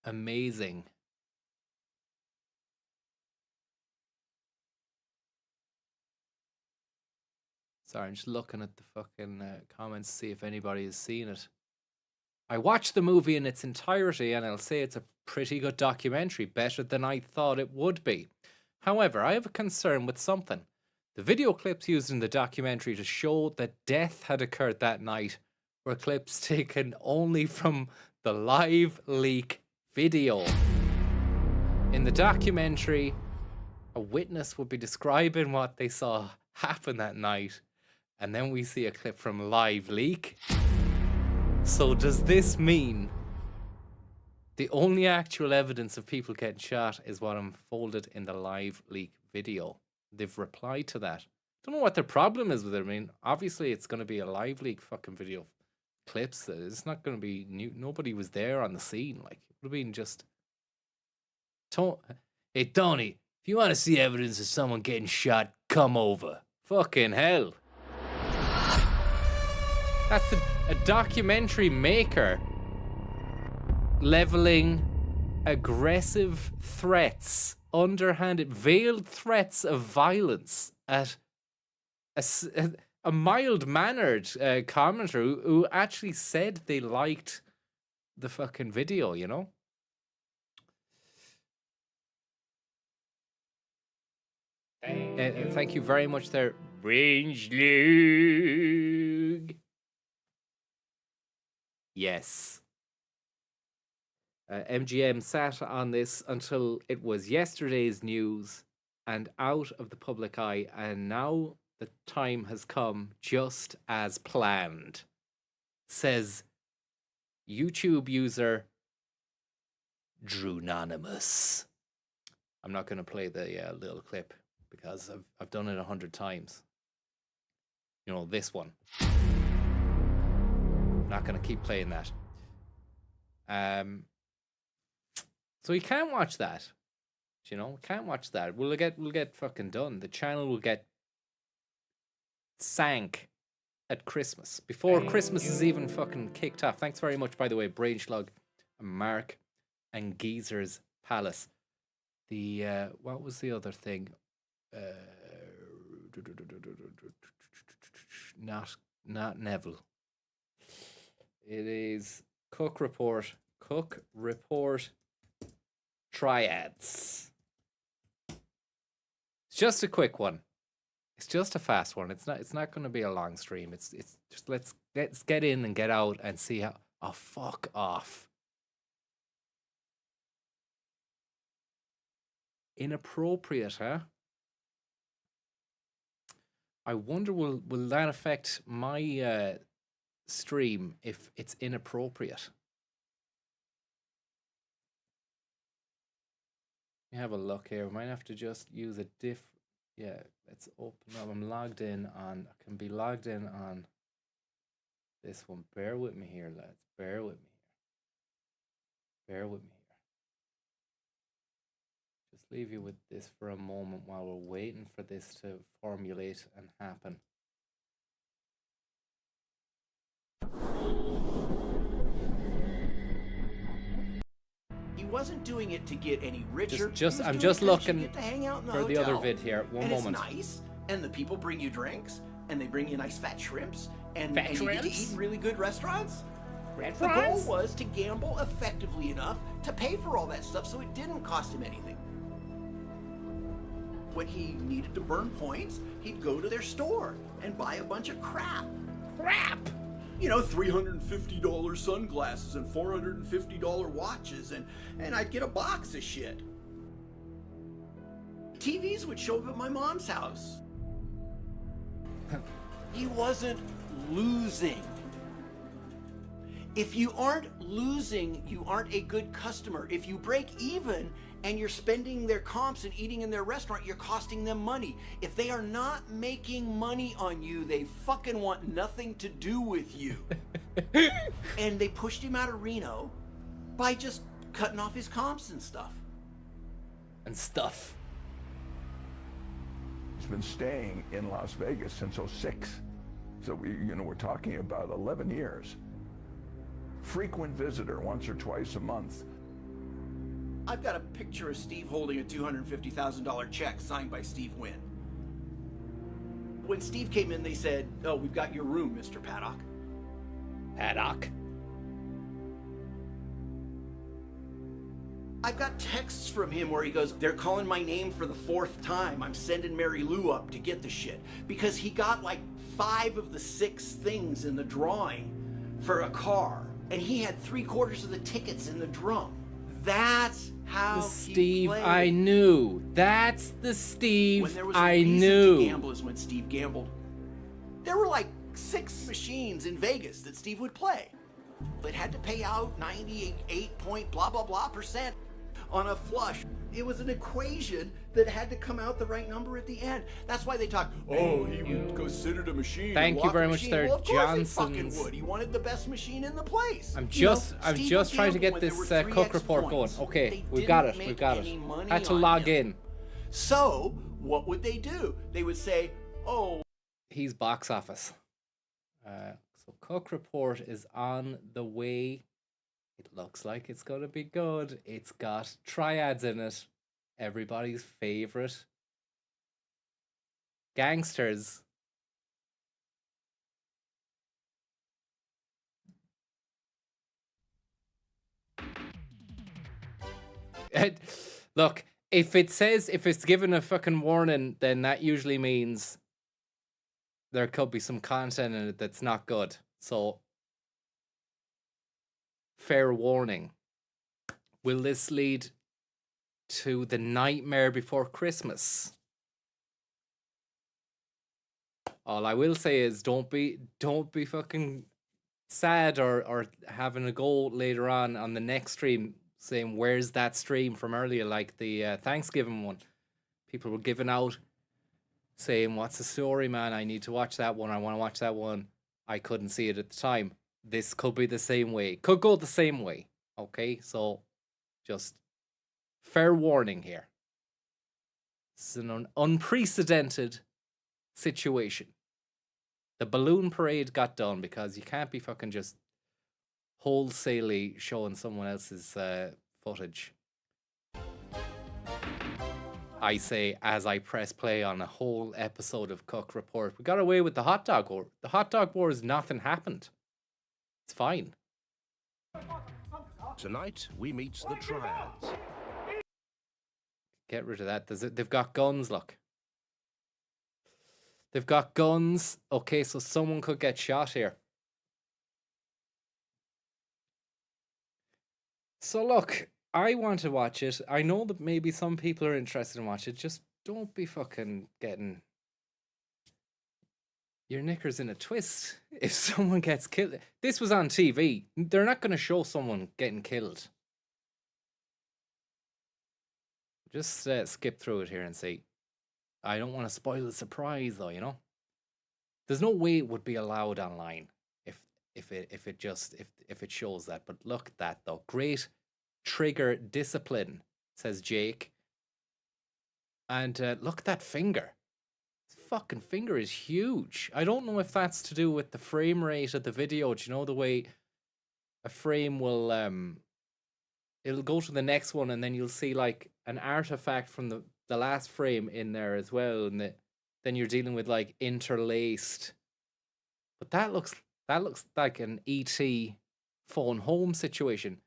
Amazing. Sorry, I'm just looking at the fucking comments to see if anybody has seen it. I watched the movie in its entirety and I'll say it's a pretty good documentary, better than I thought it would be. However, I have a concern with something. The video clips used in the documentary to show that death had occurred that night were clips taken only from the live leak video. In the documentary, a witness would be describing what they saw happen that night, and then we see a clip from live leak. So does this mean the only actual evidence of people getting shot is what unfolded in the live leak video? They've replied to that. Don't know what their problem is with it. I mean, obviously it's going to be a live leak fucking video clips. It's not going to be new. Nobody was there on the scene. Like, it would have been just... Hey, Tony, if you want to see evidence of someone getting shot, come over. Fucking hell. That's a documentary maker leveling aggressive threats, underhanded, veiled threats of violence at a mild-mannered commenter who actually said they liked the fucking video, you know? Thank you very much there, Range League. Yes. MGM sat on this until it was yesterday's news and out of the public eye, and now the time has come just as planned, says YouTube user Drunanimous. I'm not going to play the little clip because I've done it 100 times. You know, this one. I'm not going to keep playing that. So you can't watch that. You know, can't watch that. We'll get fucking done. The channel will get sank at Christmas before Christmas is even fucking kicked off. Thanks very much, by the way, Brainschlug, Mark, and Geezer's Palace. The what was the other thing? Not Neville. It is Cook Report. Cook Report. Triads. It's just a quick one. It's just a fast one. It's not going to be a long stream. It's just let's get in and get out and see how. Oh, fuck off. Inappropriate, huh? I wonder will that affect my stream if it's inappropriate? Let me have a look here. We might have to just use a yeah, let's open up. I'm logged in on, I can be logged in on this one. Bear with me here, lads. Bear with me here. Bear with me here. Just leave you with this for a moment while we're waiting for this to formulate and happen. He wasn't doing it to get any richer. I'm just looking to hang out in the for the hotel. other vid here. One moment. It's nice, and the people bring you drinks, and they bring you nice fat shrimps, and Fat you get to shrimps? eat in really good restaurants. The goal Restaurants? was to gamble effectively enough to pay for all that stuff so it didn't cost him anything. When he needed to burn points, he'd go to their store and buy a bunch of crap. Crap! You know, $350 sunglasses and $450 watches, and I'd get a box of shit. TVs would show up at my mom's house. He wasn't losing. If you aren't losing, you aren't a good customer. If you break even and you're spending their comps and eating in their restaurant, you're costing them money. If they are not making money on you, they fucking want nothing to do with you. And they pushed him out of Reno by just cutting off his comps and stuff. He's been staying in Las Vegas since '06. So we're talking about 11 years. Frequent visitor once or twice a month. I've got a picture of Steve holding a $250,000 check signed by Steve Wynn. When Steve came in, they said, "Oh, we've got your room, Mr. Paddock." Paddock? I've got texts from him where he goes, "They're calling my name for the 4th time. I'm sending Mary Lou up to get the shit." Because he got like 5 of the 6 things in the drawing for a car. And he had 3/4 of the tickets in the drum. That's how Steve he played. I knew. That's the Steve When there was I a reason knew. to gamble is when Steve gambled. There were like 6 machines in Vegas that Steve would play. It had to pay out 98 point blah blah blah percent on a flush. It was an equation that had to come out the right number at the end. That's why they talk, "Oh, he would consider the machine." Thank you very much there, Well, of course he fucking Johnson's. would. He wanted the best machine in the place. I'm You know, just Steve trying to would get gamble this when there were Cook 3x report going. points. Okay, They we've got didn't it. We've make got any it. money Had to on log him. in. So, what would they do? They would say, "Oh, He's box office. So Cook report is on the way. It looks like it's going to be good. It's got Triads in it. Everybody's favorite gangsters. Look, if it's given a fucking warning, then that usually means there could be some content in it that's not good. So, fair warning. Will this lead to The Nightmare Before Christmas? All I will say is don't be fucking sad or having a go later on the next stream saying where's that stream from earlier, like the Thanksgiving one. People were giving out saying, "What's the story, man? I need to watch that one. I want to watch that one." I couldn't see it at the time. This could be the same way. Could go the same way. Okay, so just fair warning here. This is an unprecedented situation. The balloon parade got done because you can't be fucking just wholesalely showing someone else's footage. I say as I press play on a whole episode of Cook Report. We got away with the hot dog war. The hot dog war is nothing happened. It's fine. Tonight we meet the Triads. Get rid of that. They've got guns, look. They've got guns. Okay, so someone could get shot here. So look, I want to watch it. I know that maybe some people are interested in watching it. Just don't be fucking getting your knickers in a twist if someone gets killed. This was on TV. They're not going to show someone getting killed. Just skip through it here and see. I don't want to spoil the surprise though, you know. There's no way it would be allowed online if it shows that. But look at that though. Great trigger discipline, says Jake. And look at that finger. His fucking finger is huge. I don't know if that's to do with the frame rate of the video. Do you know the way a frame will it'll go to the next one and then you'll see like an artifact from the last frame in there as well, and then you're dealing with like interlaced. But that looks like an ET phone home situation.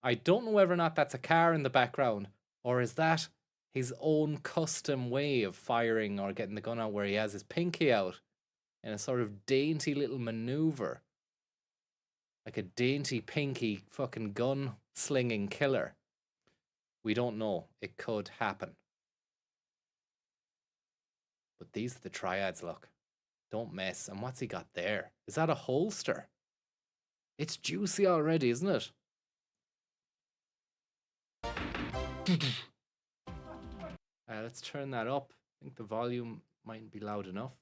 I don't know whether or not that's a car in the background, or is that his own custom way of firing or getting the gun out where he has his pinky out in a sort of dainty little maneuver. Like a dainty pinky fucking gun slinging killer. We don't know. It could happen. But these are the triads, look. Don't mess. And what's he got there? Is that a holster? It's juicy already, isn't it? Let's turn that up. I think the volume mightn't be loud enough.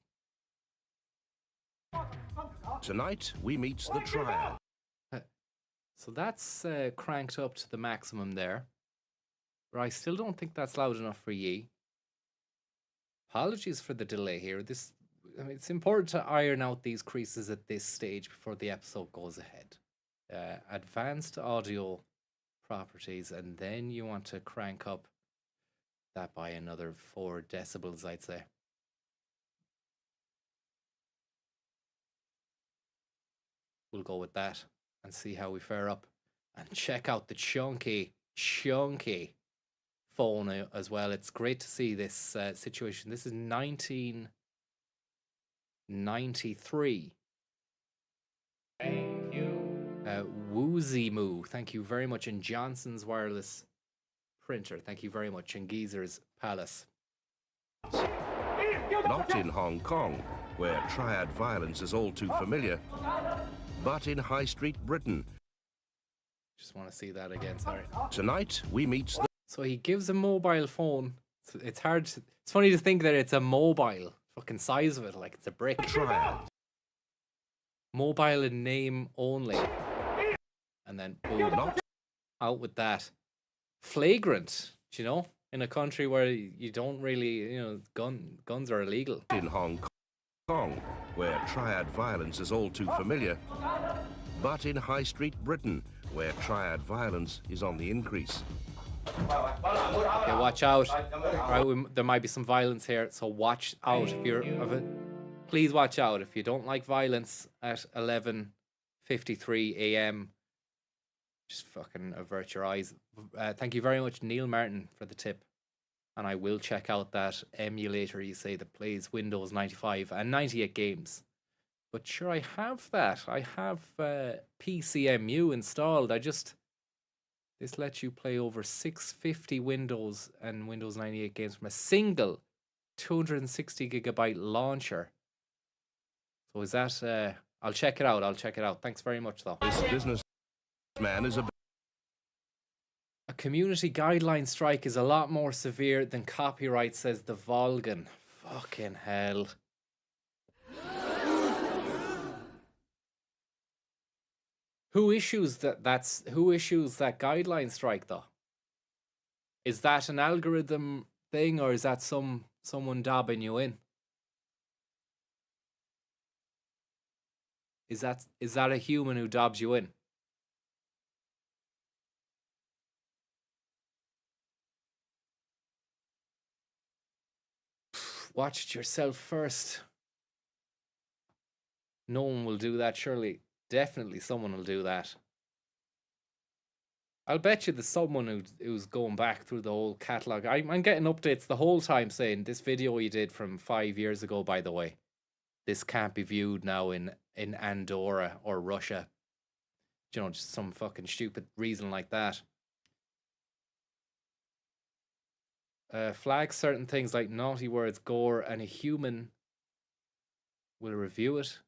Tonight, we meet the triad. So that's cranked up to the maximum there. But I still don't think that's loud enough for ye. Apologies for the delay here. I mean, it's important to iron out these creases at this stage before the episode goes ahead. Advanced audio properties, and then you want to crank up that by another 4 decibels, I'd say. We'll go with that and see how we fare up. And check out the chunky phone as well. It's great to see this situation. This is 1993. Thank you. Woozy Moo, thank you very much. And Johnson's Wireless Printer, thank you very much. And Geezer's Palace. Not in Hong Kong, where triad violence is all too familiar, but in High Street, Britain. Just want to see that again, sorry. Tonight, we meet the... So he gives a mobile phone. It's hard to, it's funny to think that it's a mobile. Fucking size of it, like it's a brick. Triad. Mobile in name only. And then boom, out with that. Flagrant, do you know? In a country where you don't really, you know, guns are illegal. In Hong Kong, where triad violence is all too familiar, but in High Street, Britain, where triad violence is on the increase. Yeah, watch out. Right, there might be some violence here, so watch out. If you're please watch out. If you don't like violence at 11:53 a.m., just fucking avert your eyes. Thank you very much, Neil Martin, for the tip. And I will check out that emulator you say that plays Windows 95 and 98 games. But sure, I have that. I have PCMU installed. This lets you play over 650 Windows and Windows 98 games from a single 260 gigabyte launcher. So is that... I'll check it out. Thanks very much, though. This businessman is a community guideline strike is a lot more severe than copyright, says the Volgan. Fucking hell. Who issues that guideline strike though? Is that an algorithm thing, or is that someone dabbing you in? Is that a human who dabs you in? Watch it yourself first. No one will do that, surely. Definitely someone will do that. I'll bet you there's someone who's going back through the whole catalogue. I'm getting updates the whole time saying, this video you did from 5 years ago, by the way, this can't be viewed now in Andorra or Russia. You know, just some fucking stupid reason like that. Flag certain things like naughty words, gore, and a human will review it.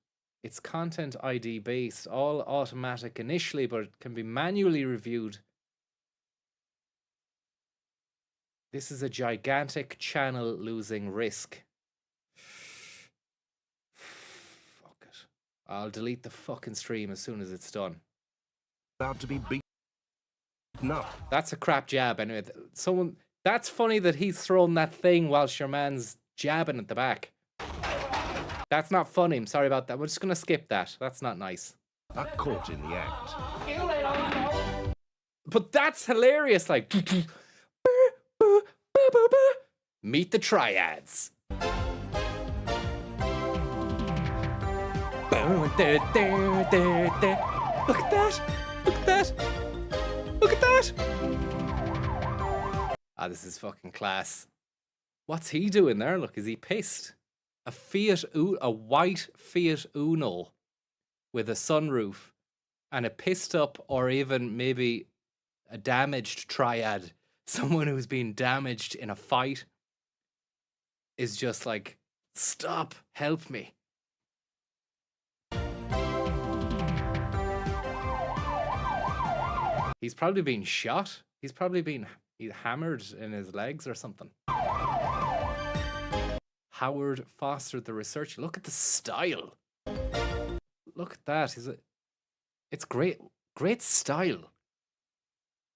It's content ID based, all automatic initially, but it can be manually reviewed This is a gigantic channel losing risk. Fuck it. I'll delete the fucking stream as soon as it's done. About to be beaten up. That's a crap jab anyway. That's funny that he's thrown that thing whilst your man's jabbing at the back. That's not funny. I'm sorry about that. We're just gonna skip that. That's not nice. Are caught in the act. But that's hilarious. Like, meet the Triads. Look at that. Look at that. Look at that. Ah, this is fucking class. What's he doing there? Look, is he pissed? A white Fiat Uno with a sunroof and a pissed up or even maybe a damaged Triad, someone who's been damaged in a fight, is just like, stop, help me. He's probably been shot. He's probably been hammered in his legs or something. Howard Foster, the researcher. Look at the style. Look at that. It's great. Great style.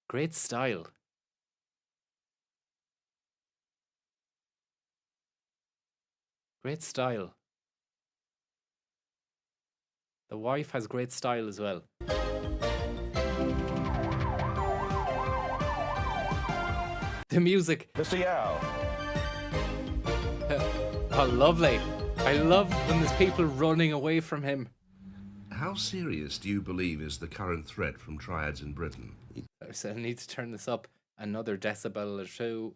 Great style. Great style. The wife has great style as well. The music. Mr. Yao. Oh, lovely. I love when there's people running away from him. How serious do you believe is the current threat from Triads in Britain? So I need to turn this up another decibel or two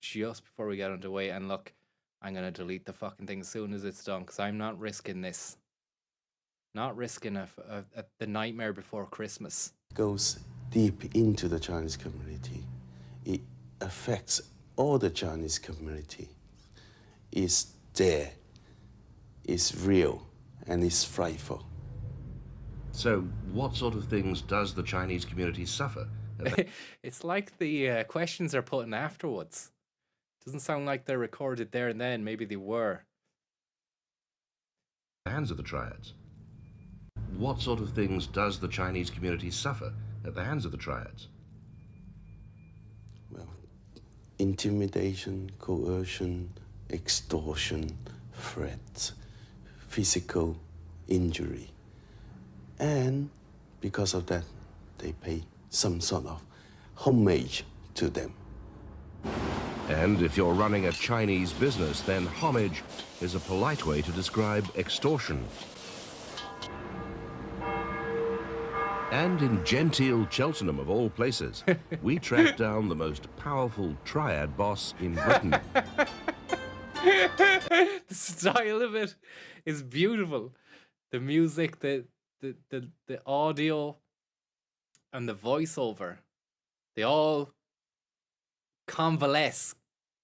just before we get underway. And look, I'm going to delete the fucking thing as soon as it's done because I'm not risking this. Not risking the nightmare before Christmas. Goes deep into the Chinese community. It affects all the Chinese community. It's there, it's real, and it's frightful. So, what sort of things does the Chinese community suffer? It's like the questions are put in afterwards. Doesn't sound like they're recorded there and then. Maybe they were. Hands of the Triads. What sort of things does the Chinese community suffer at the hands of the Triads? Well, intimidation, coercion, extortion, threats, physical injury. And because of that, they pay some sort of homage to them. And if you're running a Chinese business, then homage is a polite way to describe extortion. And in genteel Cheltenham, of all places, we tracked down the most powerful Triad boss in Britain. The style of it is beautiful. The music, the audio, and the voiceover, they all convalesce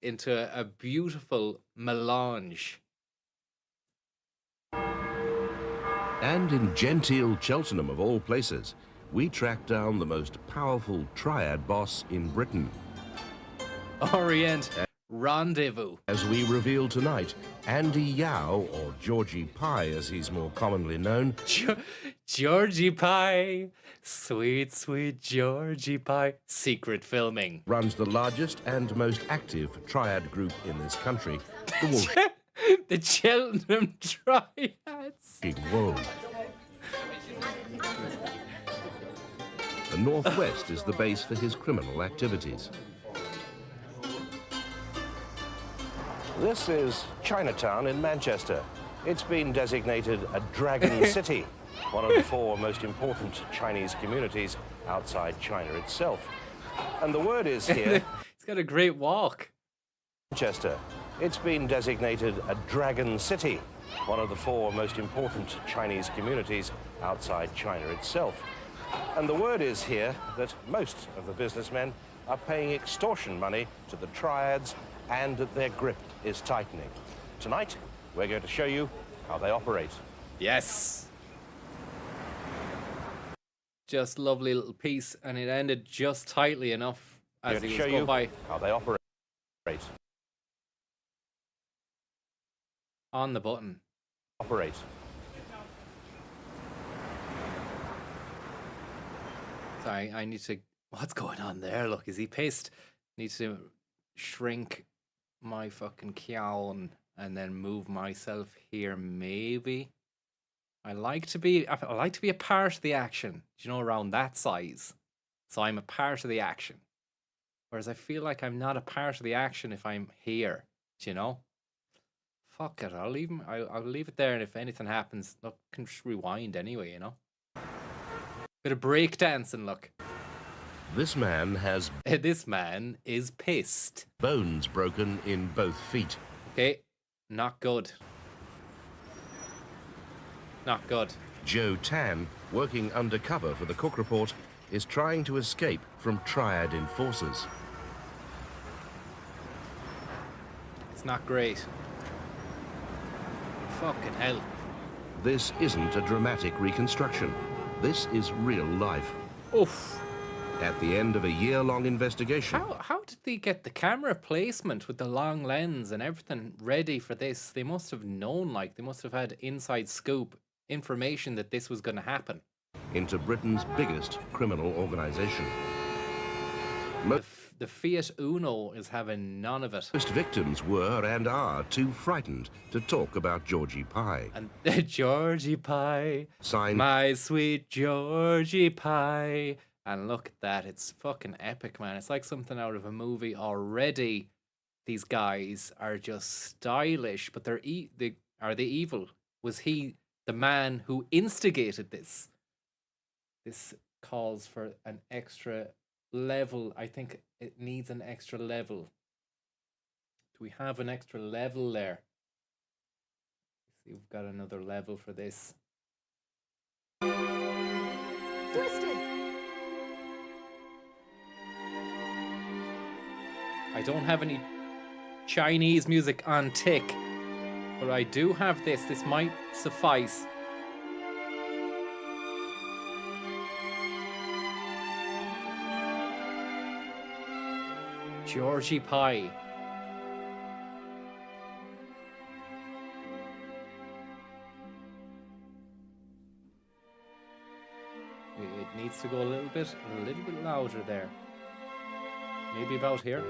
into a beautiful melange. And in genteel Cheltenham, of all places, we tracked down the most powerful Triad boss in Britain. Orient Rendezvous. As we reveal tonight, Andy Yao, or Georgie Pie as he's more commonly known. Georgie Pie, sweet, sweet Georgie Pie. Secret filming. Runs the largest and most active Triad group in this country, the Wolf. The Cheltenham Triads. Whoa. The Northwest is the base for his criminal activities. This is Chinatown in Manchester. It's been designated a Dragon City, one of the 4 most important Chinese communities outside China itself. And the word is here... It's got a great walk. Manchester. It's been designated a Dragon City, one of the 4 most important Chinese communities outside China itself. And the word is here that most of the businessmen are paying extortion money to the Triads and that their grip is tightening. Tonight, we're going to show you how they operate. Yes. Just lovely little piece, and it ended just tightly enough as he was going by. How they operate. On the button. Operate. Sorry, I need to... What's going on there? Look, is he pissed? Need to shrink my fucking cowl and then move myself here, maybe. I like to be a part of the action, you know, around that size. So I'm a part of the action. Whereas I feel like I'm not a part of the action if I'm here, do you know? Fuck it, I'll leave it there, and if anything happens, look, can just rewind anyway, you know? Bit of breakdancing, look. This man has... This man is pissed. Bones broken in both feet. Okay, not good. Not good. Joe Tan, working undercover for the Cook Report, is trying to escape from Triad enforcers. It's not great. Fucking hell. This isn't a dramatic reconstruction. This is real life. Oof. At the end of a year-long investigation... How did they get the camera placement with the long lens and everything ready for this? They must have known, like, they must have had inside scoop information that this was going to happen. Into Britain's biggest criminal organisation. The Fiat Uno is having none of it. Most victims were and are too frightened to talk about Georgie Pie. And Georgie Pie, signed my sweet Georgie Pie. And look at that, it's fucking epic, man. It's like something out of a movie already. These guys are just stylish, but are they evil? Was he the man who instigated this? This calls for an extra level. I think it needs an extra level. Do we have an extra level there? Let's see, we've got another level for this. Twisted. I don't have any Chinese music on tick, but I do have this. This might suffice. Georgie Pie. It needs to go a little bit louder there. Maybe about here.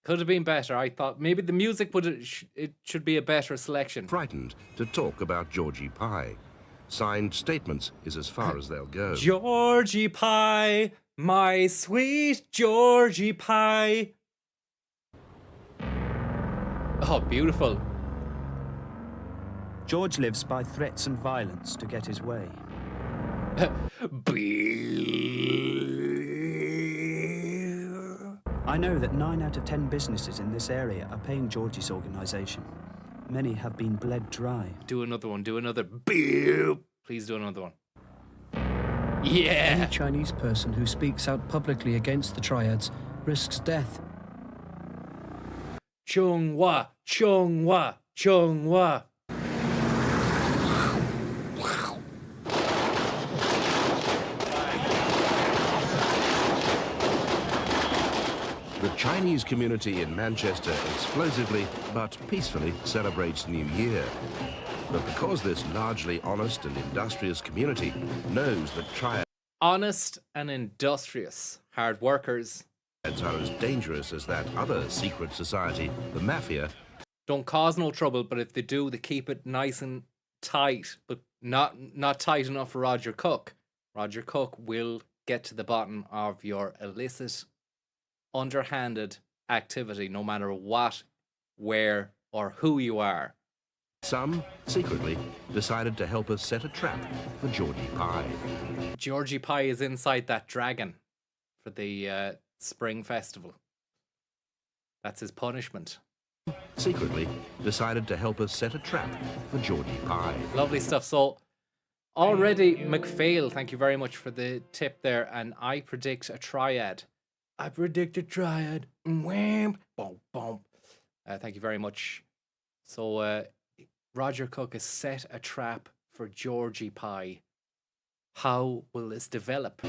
Could have been better. I thought maybe the music it should be a better selection. Frightened to talk about Georgie Pie. Signed statements is as far as they'll go. Georgie Pie, my sweet Georgie Pie. Oh, beautiful. George lives by threats and violence to get his way. I know that 9 out of 10 businesses in this area are paying Georgie's organisation. Many have been bled dry. Do another one, do another. Please do another one. Yeah! Any Chinese person who speaks out publicly against the Triads risks death. Chung-Hua, Chung-Hua, Chung-Hua. The Chinese community in Manchester explosively but peacefully celebrates New Year. But because this largely honest and industrious community knows that Triads honest and industrious, hard workers are as dangerous as that other secret society, the Mafia, don't cause no trouble, but if they do, they keep it nice and tight, but not tight enough for Roger Cook. Roger Cook will get to the bottom of your illicit, underhanded activity, no matter what, where, or who you are. Some, secretly, decided to help us set a trap for Georgie Pie. Georgie Pie is inside that dragon for the Spring Festival. That's his punishment. Secretly, decided to help us set a trap for Georgie Pie. Lovely stuff. So, already, McPhail, thank you very much for the tip there. And I predict a triad. I predict a triad. Wham! Boom, boom. Thank you very much. So, Roger Cook has set a trap for Georgie Pie. How will this develop?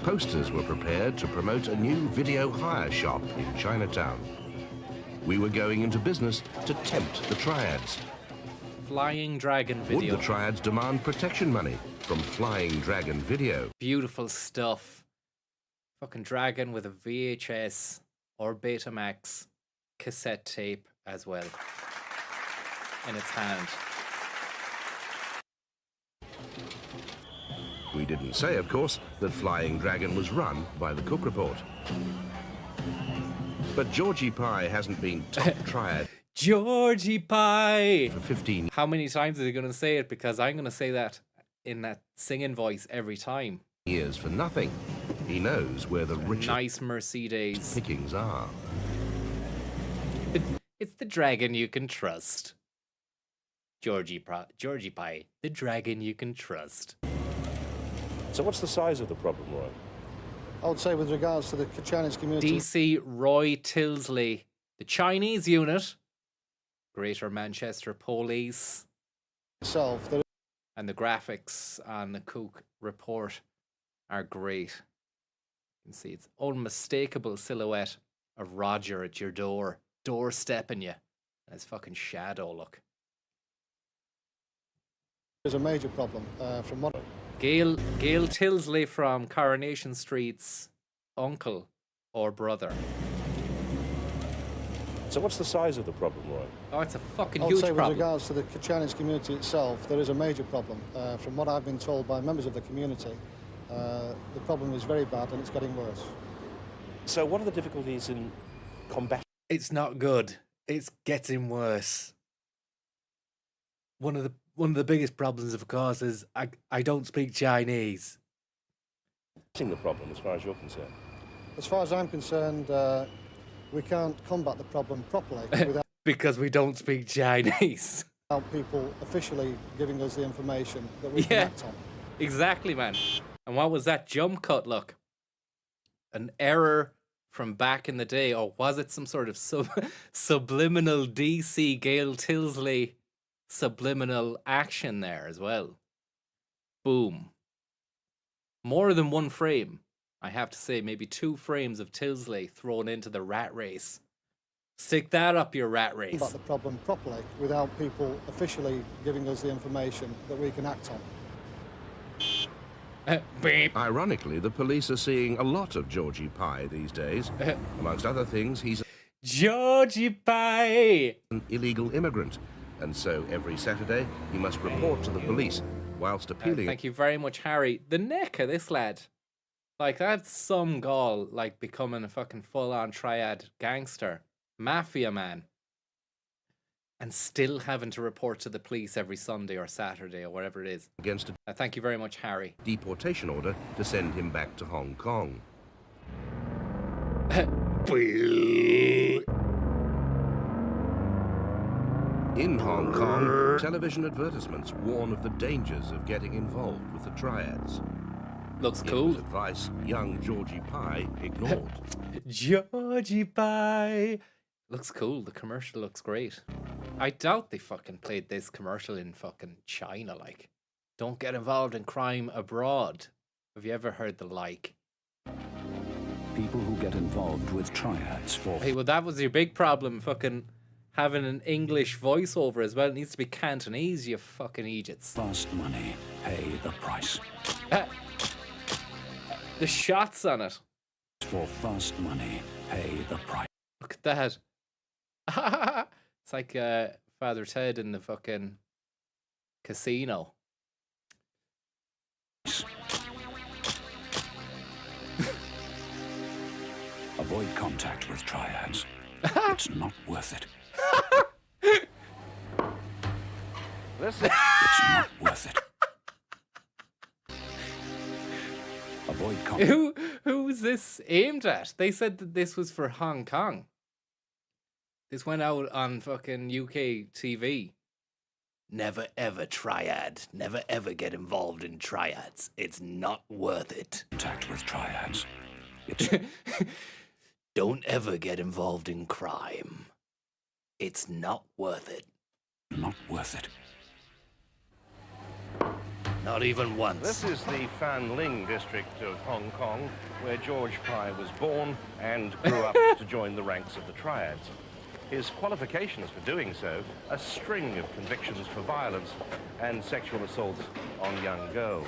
Posters were prepared to promote a new video hire shop in Chinatown. We were going into business to tempt the Triads. Flying Dragon Video. Would the Triads demand protection money from Flying Dragon Video? Beautiful stuff. Fucking Dragon with a VHS or Betamax cassette tape as well in its hand. We didn't say, of course, that Flying Dragon was run by the Cook Report. But Georgie Pie hasn't been top triad. Georgie Pie! For 15 How many times is he going to say it? Because I'm going to say that in that singing voice every time. years for nothing. He knows where the rich nice Mercedes pickings are. It's the dragon you can trust. Georgie Pie, the dragon you can trust. So what's the size of the problem, Roy? I would say with regards to the Chinese community... DC Roy Tilsley, the Chinese unit, Greater Manchester Police. And the graphics on the Cook Report are great. You can see it's unmistakable silhouette of Roger at your doorstepping you. And his fucking shadow, look. There's a major problem from what... Gail Tilsley from Coronation Street's uncle or brother. So what's the size of the problem, Roy? Oh, it's a fucking I would huge say problem. with regards to the Chinese community itself, there is a major problem. From what I've been told by members of the community, the problem is very bad and it's getting worse. So what are the difficulties in combating? It's not good. It's getting worse. One of the biggest problems, of course, is I don't speak Chinese. The problem, as far as you're concerned. As far as I'm concerned, we can't combat the problem properly without because we don't speak Chinese. Without people officially giving us the information that we can act on. Exactly, man. And what was that jump cut? Look, an error from back in the day, or was it some sort of subliminal DC Gail Tilsley subliminal action there as well? Boom. More than one frame. I have to say, maybe 2 frames of Tilsley thrown into the rat race. Stick that up your rat race. Combat the problem properly without people officially giving us the information that we can act on. Ironically, the police are seeing a lot of Georgie Pie these days. Amongst other things, he's Georgie Pie, an illegal immigrant, and so every Saturday he must report to the police whilst appealing. Thank you very much, Harry. The neck of this lad, like that's some gall, like becoming a fucking full-on triad gangster, mafia man, and still having to report to the police every Sunday or Saturday or whatever it is. Against a thank you very much, Harry. Deportation order to send him back to Hong Kong. In Hong Kong, television advertisements warn of the dangers of getting involved with the Triads. Looks It cool. was advice young Georgie Pie ignored. Georgie Pie. Looks cool. The commercial looks great. I doubt they fucking played this commercial in fucking China, like. Don't get involved in crime abroad. Have you ever heard the like? People who get involved with triads for... Hey, well, that was your big problem, fucking having an English voiceover as well. It needs to be Cantonese, you fucking idiots. Fast money, pay the price. The shots on it. For fast money, pay the price. Look at that. It's like Father Ted in the fucking casino. Avoid contact with Triads. It's not worth it. Listen. It's not worth it. Avoid contact. Who was this aimed at? They said that this was for Hong Kong. This went out on fucking UK TV. Never ever Triad. Never ever get involved in Triads. It's not worth it. Contact with Triads. Don't ever get involved in crime. It's not worth it. Not worth it. Not even once. This is the Fan Ling district of Hong Kong, where George Pai was born and grew up to join the ranks of the Triads. His qualifications for doing so, a string of convictions for violence and sexual assaults on young girls.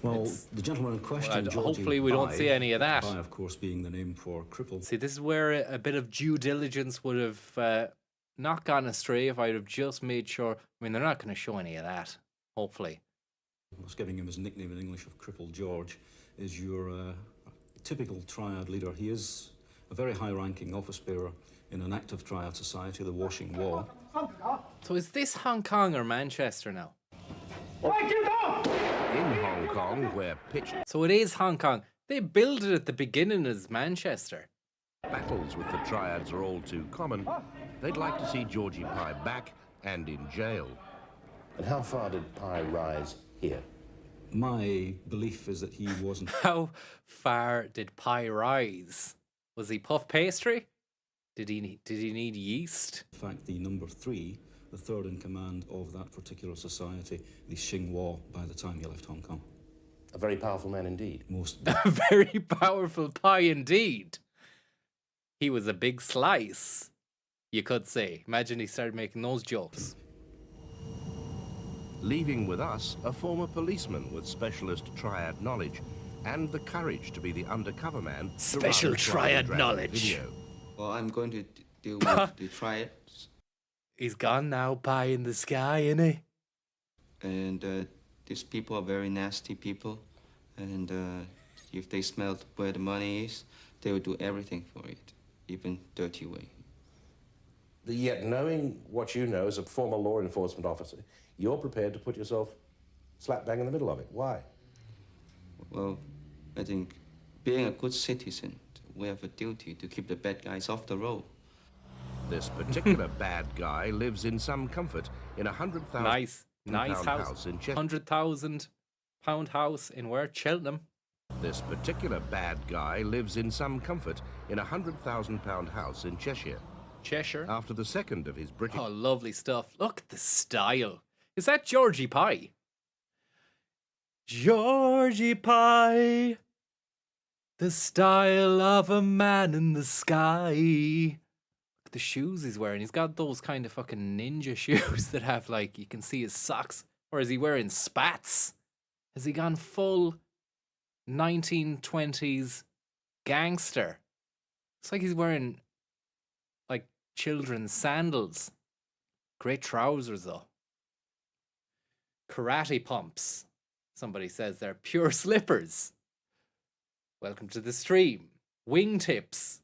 Well, the gentleman in question, Well, hopefully we don't see any of that. Pai, of course, being the name for cripple. See, this is where a bit of due diligence would have not gone astray if I'd have just made sure. I mean, they're not going to show any of that, hopefully. I was giving him his nickname in English of Cripple George, is your typical Triad leader. He is a very high-ranking office bearer in an active Triad society, the Washing Wall. So is this Hong Kong or Manchester now? In Hong Kong, where pitched So it is Hong Kong. They built it at the beginning as Manchester. battles with the Triads are all too common, they'd like to see Georgie Pai back and in jail. And how far did Pai rise here? My belief is that he wasn't... How far did Pai rise? Was he puff pastry? Did he need yeast? In fact, the number 3, the third in command of that particular society, the Xinhua, by the time he left Hong Kong. A very powerful man indeed. Most A very powerful Pai indeed. He was a big slice, you could say. Imagine he started making those jokes. Leaving with us a former policeman with specialist Triad knowledge and the courage to be the undercover man. to Special run a Triad Dragon knowledge. Video. Well, I'm going to deal with the Triads. He's gone now, Pai in the sky, innit? And these people are very nasty people. And if they smell where the money is, they will do everything for it, even dirty way. Yet knowing what you know as a former law enforcement officer, you're prepared to put yourself slap bang in the middle of it. Why? Well, I think being a good citizen, we have a duty to keep the bad guys off the road. This particular bad guy lives in some comfort in a 100,000 Nice pound house. in Chester. £100,000 house in where? Cheltenham. This particular bad guy lives in some comfort in a £100,000 house in Cheshire. Cheshire. After the second of his British... Oh, lovely stuff. Look at the style. Is that Georgie Pai? Georgie Pai, the style of a man in the sky. Look at the shoes he's wearing. He's got those kind of fucking ninja shoes that have, like, you can see his socks. Or is he wearing spats? Has he gone full 1920s gangster? It's like he's wearing, like, children's sandals. Great trousers, though. Karate pumps. Somebody says they're pure slippers. Welcome to the stream. Wingtips.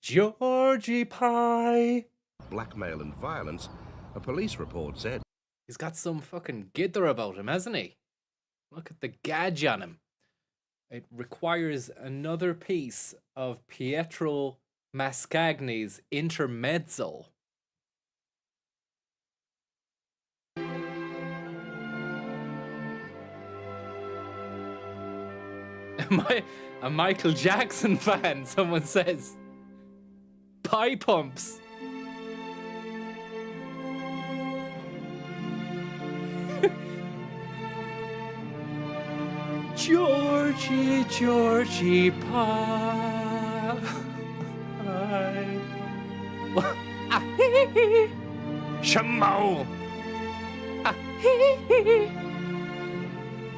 Georgie Pai. Blackmail and violence, a police report said. He's got some fucking gither about him, hasn't he? Look at the gadge on him. It requires another piece of Pietro Mascagni's Intermezzo. A Michael Jackson fan, someone says. Pie pumps. Georgie Pie. Shamo.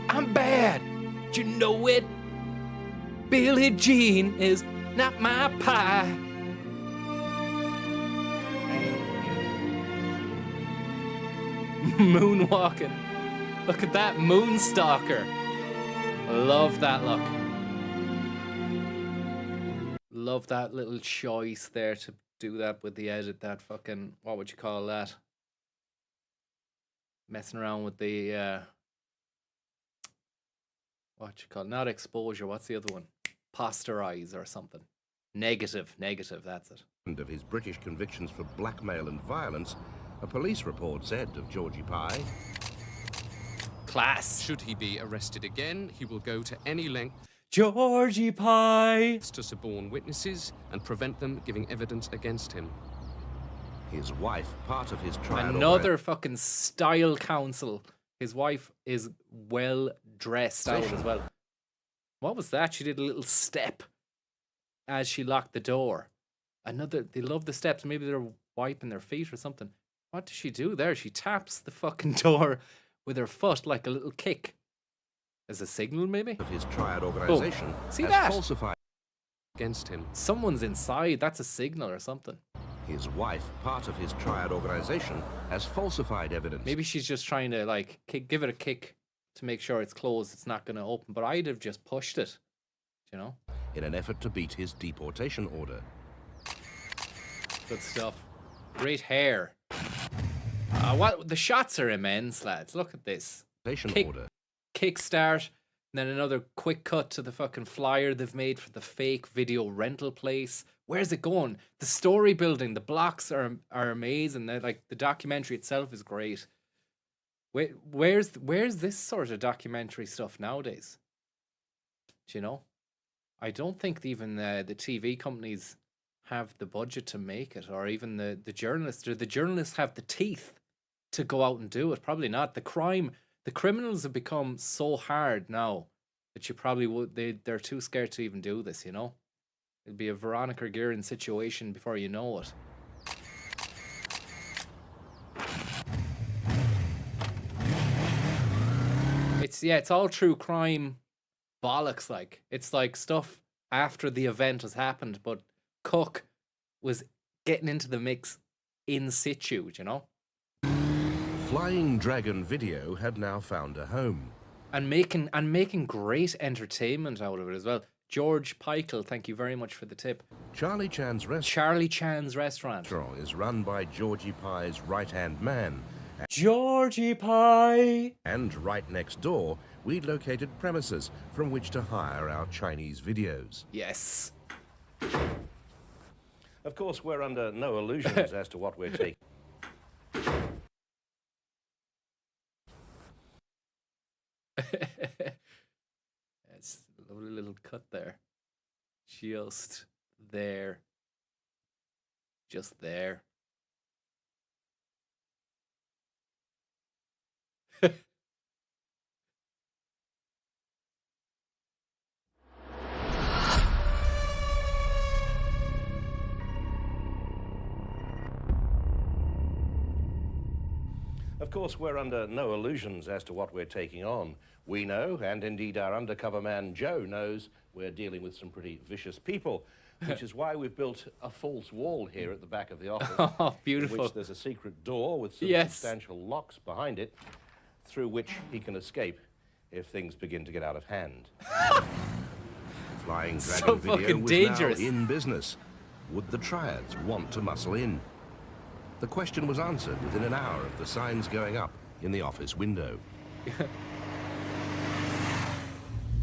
I'm bad. You know it. Billie Jean is not my pie. Moonwalking. Look at that moonstalker. Love that look. love that little choice there to do that with the edit. That fucking, what would you call that? Messing around with the what you call, not exposure. What's the other one? Posterize or something. Negative. That's it. And of his British convictions for blackmail and violence, a police report said of Georgie Pye. Class. Should he be arrested again, he will go to any length. Georgie Pye. To suborn witnesses and prevent them giving evidence against him. His wife, part of his triad. Another fucking style council. His wife is well dressed out as well. What was that? She did a little step as she locked the door. They love the steps. Maybe they're wiping their feet or something. What does she do there? She taps the fucking door with her foot like a little kick. As a signal, maybe? Of his triad organization. See has that? Falsified against him. Someone's inside. That's a signal or something. His wife, part of his triad organization, has falsified evidence. Maybe she's just trying to, like, give it a kick to make sure it's closed. It's not going to open. But I'd have just pushed it, you know? In an effort to beat his deportation order. Good stuff. Great hair. What the shots are immense, lads. Look at this. Order. Kickstart, and then another quick cut to the fucking flyer they've made for the fake video rental place. Where's it going? The story building, the blocks are amazing. They're like, the documentary itself is great. Where's this sort of documentary stuff nowadays? Do you know? I don't think even the TV companies have the budget to make it, or even the journalists. Do the journalists have the teeth to go out and do it? Probably not. The criminals have become so hard now that you probably they're too scared to even do this, you know? It'd be a Veronica Guerin situation before you know it. It's all true crime bollocks, like. It's like stuff after the event has happened, but Cook was getting into the mix in situ, you know? Flying Dragon Video had now found a home. And making great entertainment out of it as well. George Peichel, thank you very much for the tip. Charlie Chan's restaurant is run by Georgie Pye's right-hand man. Georgie Pye! And right next door, we'd located premises from which to hire our Chinese videos. Yes. Of course, we're under no illusions as to what we're taking. That's a lovely little cut there. Just there. Just there. Of course, we're under no illusions as to what we're taking on. We know, and indeed our undercover man Joe knows, we're dealing with some pretty vicious people, which is why we've built a false wall here at the back of the office. Oh, beautiful. In which there's a secret door with some substantial locks behind it, through which he can escape if things begin to get out of hand. Flying So Dragon Video fucking was dangerous. now in business. Would the Triads want to muscle in? The question was answered within an hour of the signs going up in the office window.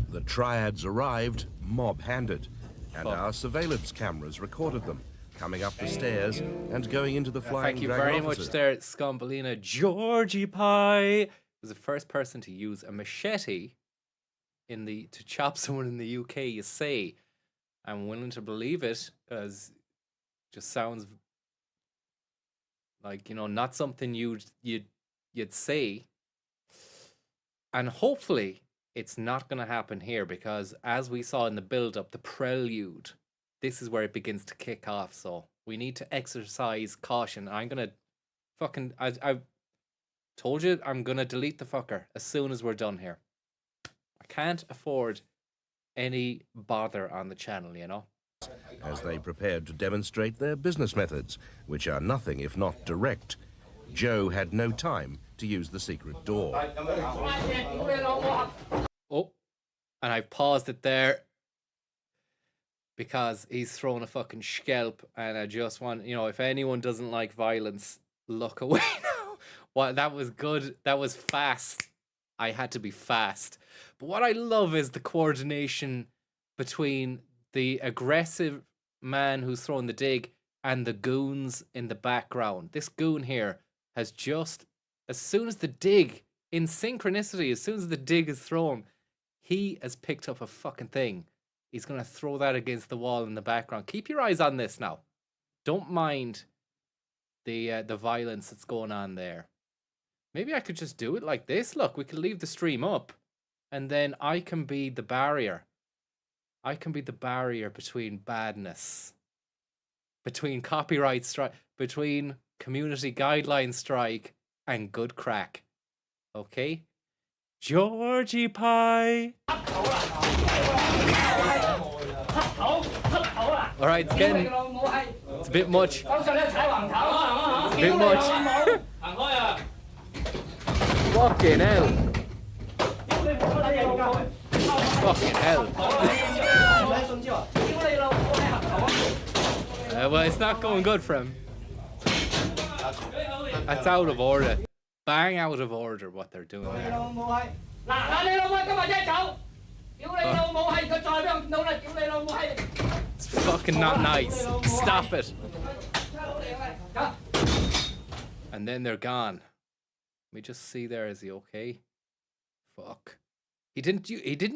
The Triads arrived mob-handed, and our surveillance cameras recorded them coming up the stairs and going into the Flying Thank you Dragon very offices. much there, Scombolina. Georgie Pye was the first person to use a machete to chop someone in the UK, you say. I'm willing to believe it, because it just sounds like, you know, not something you'd say. And hopefully it's not going to happen here, because as we saw in the build-up, the prelude, this is where it begins to kick off. So we need to exercise caution. I'm going to fucking... I told you I'm going to delete the fucker as soon as we're done here. I can't afford any bother on the channel, you know? As they prepared to demonstrate their business methods, which are nothing if not direct. Joe had no time to use the secret door. Oh, and I've paused it there because he's thrown a fucking scalp, and I just want, you know, if anyone doesn't like violence, look away now. Well, that was good. That was fast. I had to be fast. But what I love is the coordination between the aggressive man who's throwing the dig and the goons in the background. This goon here has just, as soon as the dig, in synchronicity, as soon as the dig is thrown, he has picked up a fucking thing. He's going to throw that against the wall in the background. Keep your eyes on this now. Don't mind the violence that's going on there. Maybe I could just do it like this. Look, we could leave the stream up, and then I can be the barrier. I can be the barrier between badness, between copyright strike, between community guideline strike, and good crack. Okay? Georgie Pie. Alright, it's getting... It's a bit much. It's a bit much. Fucking hell. Fucking hell. Well, it's not going good for him. That's out of order. Bang out of order what they're doing there. It's fucking not nice. Stop it. And then they're gone. Let me just see there. Is he okay? Fuck. He didn't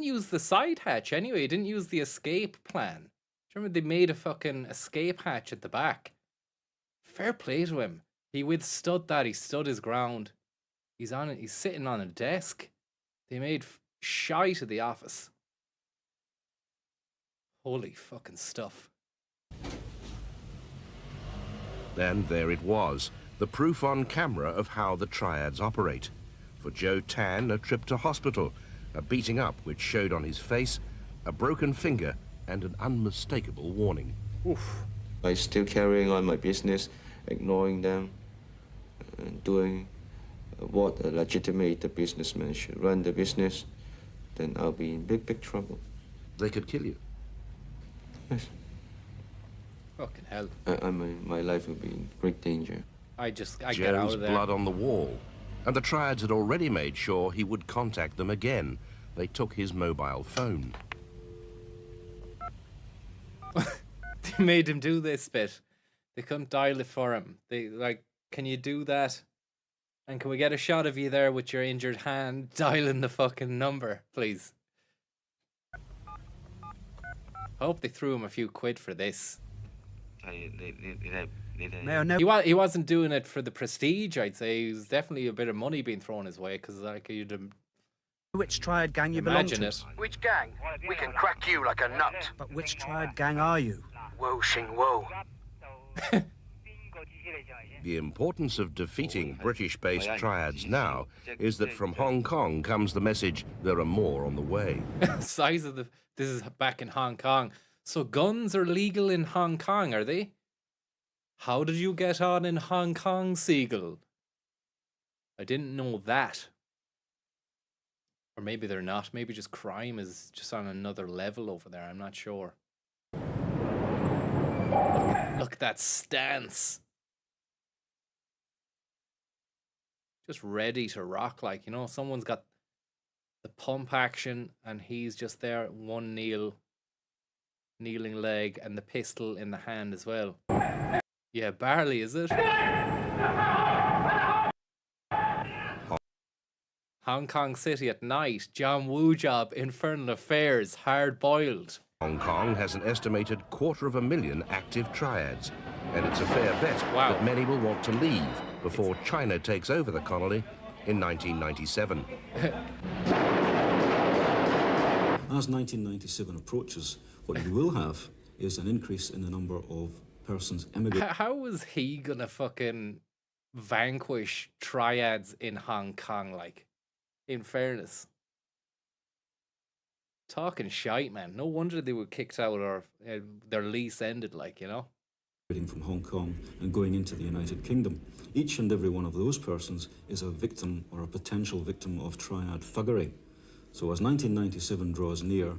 use the side hatch anyway. He didn't use the escape plan. Do you remember they made a fucking escape hatch at the back? Fair play to him. He withstood that. He stood his ground. He's on it. He's sitting on a desk. They made shite of the office. Holy fucking stuff. Then there it was, the proof on camera of how the Triads operate. For Joe Tan, a trip to hospital, a beating up which showed on his face, a broken finger, and an unmistakable warning. Oof. I'm still carrying on my business, ignoring them, and doing what a legitimate businessman should run the business, then I'll be in big, big trouble. They could kill you. Yes. Fucking hell. My life will be in great danger. I get out Joe's of there. blood on the wall. And the Triads had already made sure he would contact them again. They took his mobile phone. They made him do this bit. They couldn't dial it for him. They can you do that? And can we get a shot of you there with your injured hand dialing the fucking number, please? I hope they threw him a few quid for this. He wasn't doing it for the prestige, I'd say. It was definitely a bit of money being thrown his way, because like you'd Which Triad gang you belong imagine to? it. Which gang? We can crack you like a nut. But which Triad gang are you? Whoa, Shing Whoa. The importance of defeating British-based Triads now is that from Hong Kong comes the message there are more on the way. Size of this is back in Hong Kong. So guns are legal in Hong Kong, are they? How did you get on in Hong Kong, Seagull? I didn't know that. Or maybe they're not. Maybe just crime is just on another level over there. I'm not sure. Look at that stance. Just ready to rock, like, you know, someone's got the pump action and he's just there, one kneeling leg and the pistol in the hand as well. Yeah, Barley, is it? Hong Kong City at night, John Woo job, infernal affairs, hard boiled. Hong Kong has an estimated 250,000 active Triads, and it's a fair bet that many will want to leave before China takes over the colony in 1997. As 1997 approaches, what you will have is an increase in the number of persons emigrating. How was he gonna fucking vanquish Triads in Hong Kong, like? In fairness. Talking shite, man. No wonder they were kicked out or their lease ended, like, you know? From Hong Kong and going into the United Kingdom. Each and every one of those persons is a victim or a potential victim of Triad thuggery. So as 1997 draws near,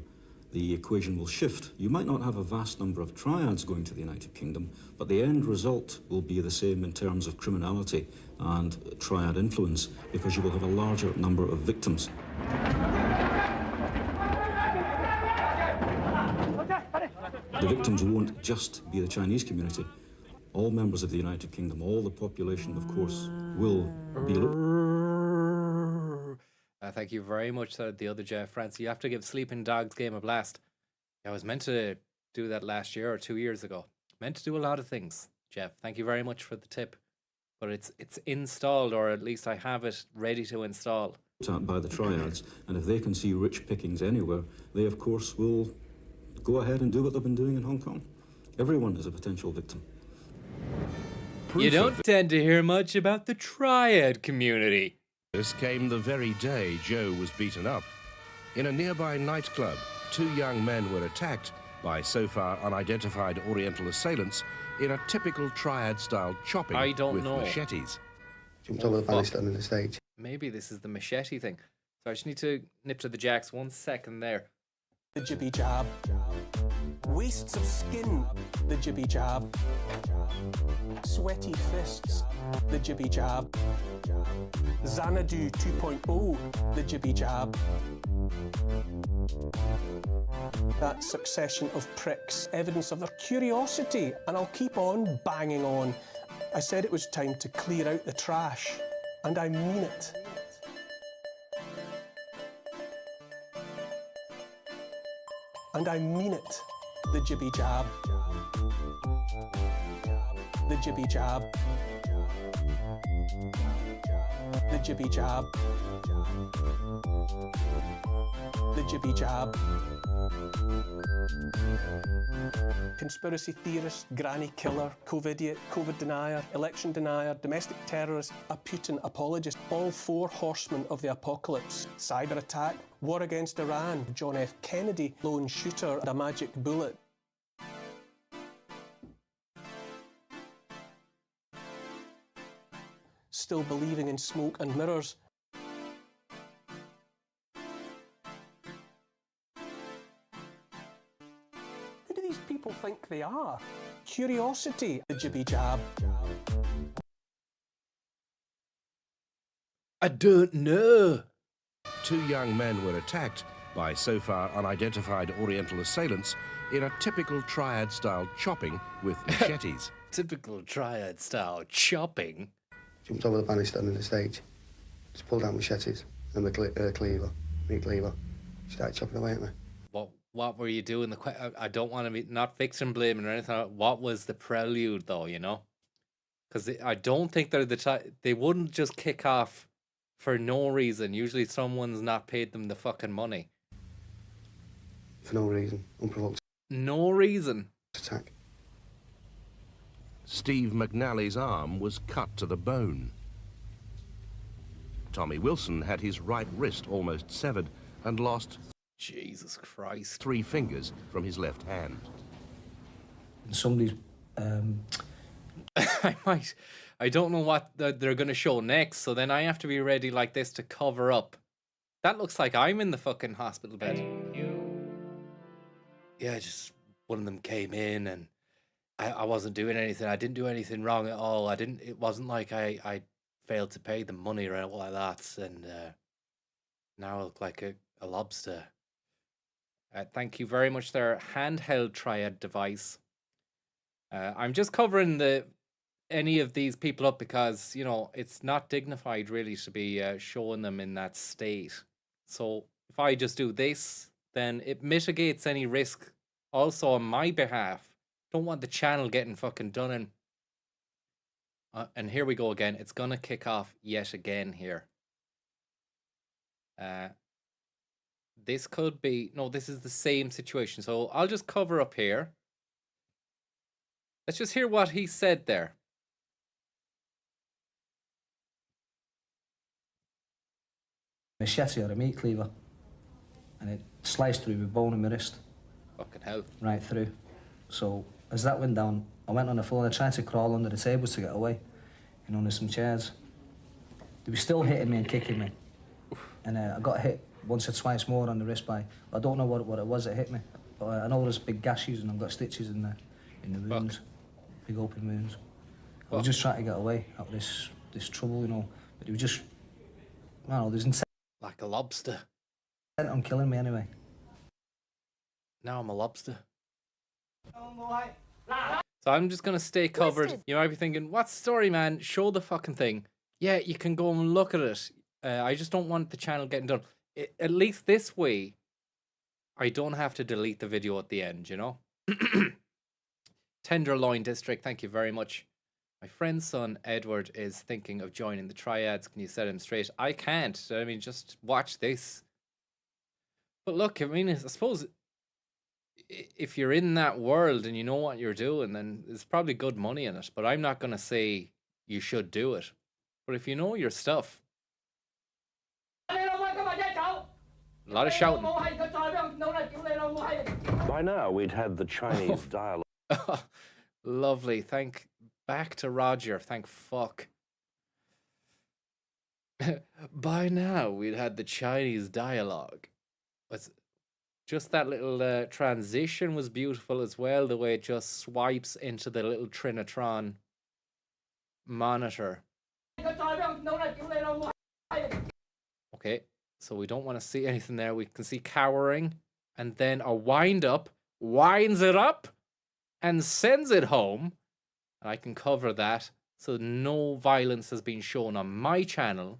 the equation will shift. You might not have a vast number of triads going to the United Kingdom, but the end result will be the same in terms of criminality and triad influence, because you will have a larger number of victims. The victims won't just be the Chinese community. All members of the United Kingdom, all the population, of course, will be... Thank you very much, the other Jeff. Francie, you have to give Sleeping Dogs game a blast. I was meant to do that last year or 2 years ago. Meant to do a lot of things, Jeff. Thank you very much for the tip. But it's installed, or at least I have it ready to install. By the Triads, and if they can see rich pickings anywhere, they, of course, will go ahead and do what they've been doing in Hong Kong. Everyone is a potential victim. You don't tend to hear much about the Triad community. This came the very day Joe was beaten up. In a nearby nightclub, 2 young men were attacked by so far unidentified Oriental assailants in a typical Triad-style chopping with machetes. Jumped over the banister on the stage. Maybe this is the machete thing. So I just need to nip to the jacks 1 second there. The jibby jab. Wastes of skin. The jibby jab. Sweaty fists. The jibby jab. Xanadu 2.0. The jibby jab. That succession of pricks, evidence of their curiosity, and I'll keep on banging on. I said it was time to clear out the trash, and I mean it. And I mean it. The jibby jab. The jibby jab. The jibby jab. The jibby jab. Conspiracy theorist, granny killer, COVIDiot, COVID denier, election denier, domestic terrorist, a Putin apologist, all 4 horsemen of the apocalypse. Cyber attack, war against Iran, John F. Kennedy, lone shooter, and a magic bullet. Still believing in smoke and mirrors. Who do these people think they are? Curiosity, the jibby jab. I don't know. 2 young men were attacked by so far unidentified Oriental assailants in a typical Triad-style chopping with machetes. Typical Triad-style chopping? Jumped over the banister on the stage. Just pulled out machetes and the cleaver, meat cleaver. Started chopping away at me. What were you doing? I don't want to be not victim blaming or anything. What was the prelude, though? You know, because I don't think they're the type. They wouldn't just kick off for no reason. Usually, someone's not paid them the fucking money. For no reason, unprovoked. No reason. Attack. Steve McNally's arm was cut to the bone. Tommy Wilson had his right wrist almost severed and lost Jesus Christ 3 fingers from his left hand. Somebody's I don't know what they're going to show next, so then I have to be ready like this to cover up. That looks like I'm in the fucking hospital bed. Yeah, just one of them came in and I wasn't doing anything. I didn't do anything wrong at all. It wasn't like I failed to pay them money or anything like that. And now I look like a lobster. Thank you very much there. Handheld Triad device. I'm just covering any of these people up because, you know, it's not dignified really to be showing them in that state. So if I just do this, then it mitigates any risk also on my behalf. Don't want the channel getting fucking done in. And here we go again. It's gonna kick off yet again here. This could be this is the same situation. So I'll just cover up here. Let's just hear what he said there. machete or a meat cleaver, and it sliced through my bone in my wrist. Fucking hell. Right through. So as that went down, I went on the floor and I tried to crawl under the tables to get away, and under some chairs. They were still hitting me and kicking me. And I got hit once or twice more on the wrist by. I don't know what it was that hit me, but I know there's big gashes and I've got stitches in the wounds, big open wounds. I was just trying to get away out of this trouble, you know. But it was just, I don't know, there's intent Like a lobster. on killing me anyway. Now I'm a lobster. So I'm just gonna stay covered. You might be thinking, what's the story, man? Show the fucking thing. Yeah, you can go and look at it. I just don't want the channel getting done. At least this way, I don't have to delete the video at the end, you know? Tenderloin District, thank you very much. My friend's son, Edward, is thinking of joining the Triads. Can you set him straight? I can't. I mean, just watch this. But look, I mean, I suppose if you're in that world and you know what you're doing, then there's probably good money in it. But I'm not going to say you should do it. But if you know your stuff, a lot of shouting. By now, we'd had the Chinese dialogue. Lovely. Back to Roger. Thank fuck. By now, we'd had the Chinese dialogue. Just that little transition was beautiful as well. The way it just swipes into the little Trinitron monitor. Okay, so we don't want to see anything there. We can see cowering, and then a wind up, winds it up, and sends it home. And I can cover that, so no violence has been shown on my channel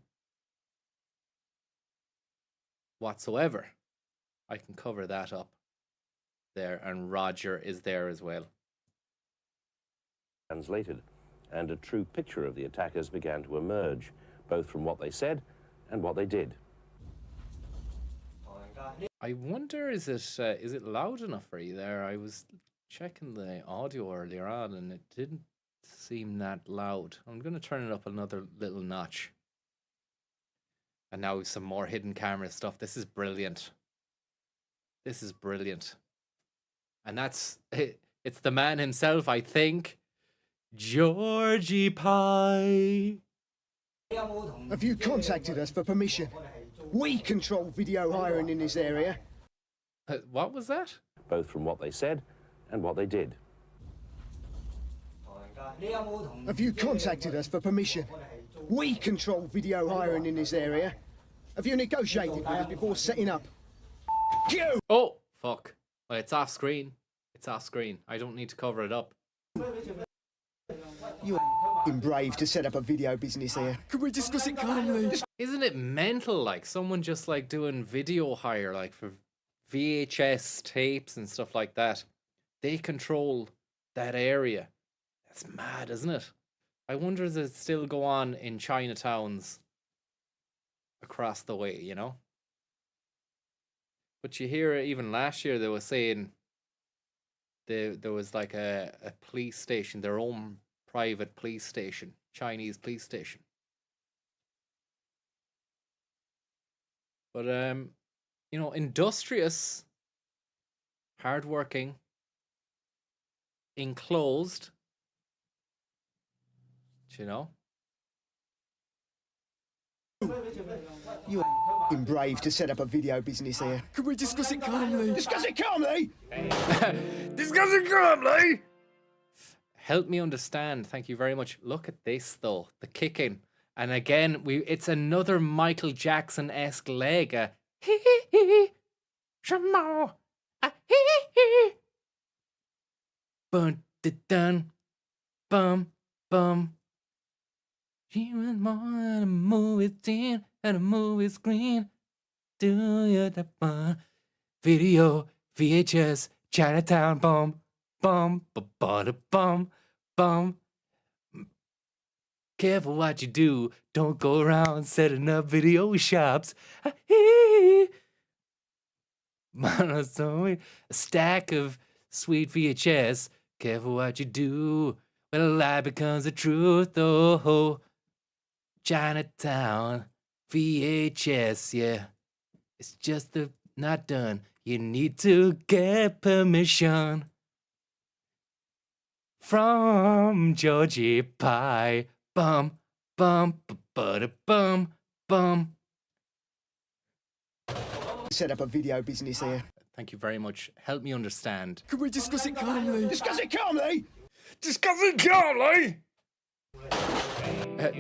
whatsoever. I can cover that up there, and Roger is there as well. Translated, and a true picture of the attackers began to emerge, both from what they said and what they did. I wonder, is it loud enough for you there? I was checking the audio earlier on, and it didn't seem that loud. I'm going to turn it up another little notch. And now some more hidden camera stuff. This is brilliant. This is brilliant. And that's it. It's the man himself, I think. Georgie Pie. Have you contacted us for permission? We control video hiring in this area. What was that? Both from what they said and what they did. Have you contacted us for permission? We control video hiring in this area. Have you negotiated with us before setting up? Oh, fuck. Well, it's off screen. It's off screen. I don't need to cover it up. You're brave to set up a video business here. Could we discuss it calmly? Isn't it mental? Like someone just like doing video hire, like for VHS tapes and stuff like that. They control that area. That's mad, isn't it? I wonder does it still go on in Chinatowns across the way, you know? But you hear even last year they were saying there was like a police station, their own private police station, Chinese police station. But you know, industrious, hardworking, enclosed, you know. You're brave to set up a video business here. Could we discuss it calmly? Discuss it calmly? Discuss it calmly! Help me understand. Thank you very much. Look at this, though. The kicking. And again, it's another Michael Jackson-esque leg. Bum, dun, bum, bum. She was more than a movie scene and a movie screen. Do you the fun? Video, VHS, Chinatown, bum, bum, bum, bum, bum. Careful what you do. Don't go around setting up video shops. Monostory, a stack of sweet VHS. Careful what you do. When a lie becomes the truth, oh. Chinatown, VHS, yeah. It's just not done. You need to get permission from Georgie Pie. Bum, bum, bum, bum, bum. set up a video business here. Thank you very much. Help me understand. Could we discuss it calmly? Discuss it calmly? Discuss it calmly!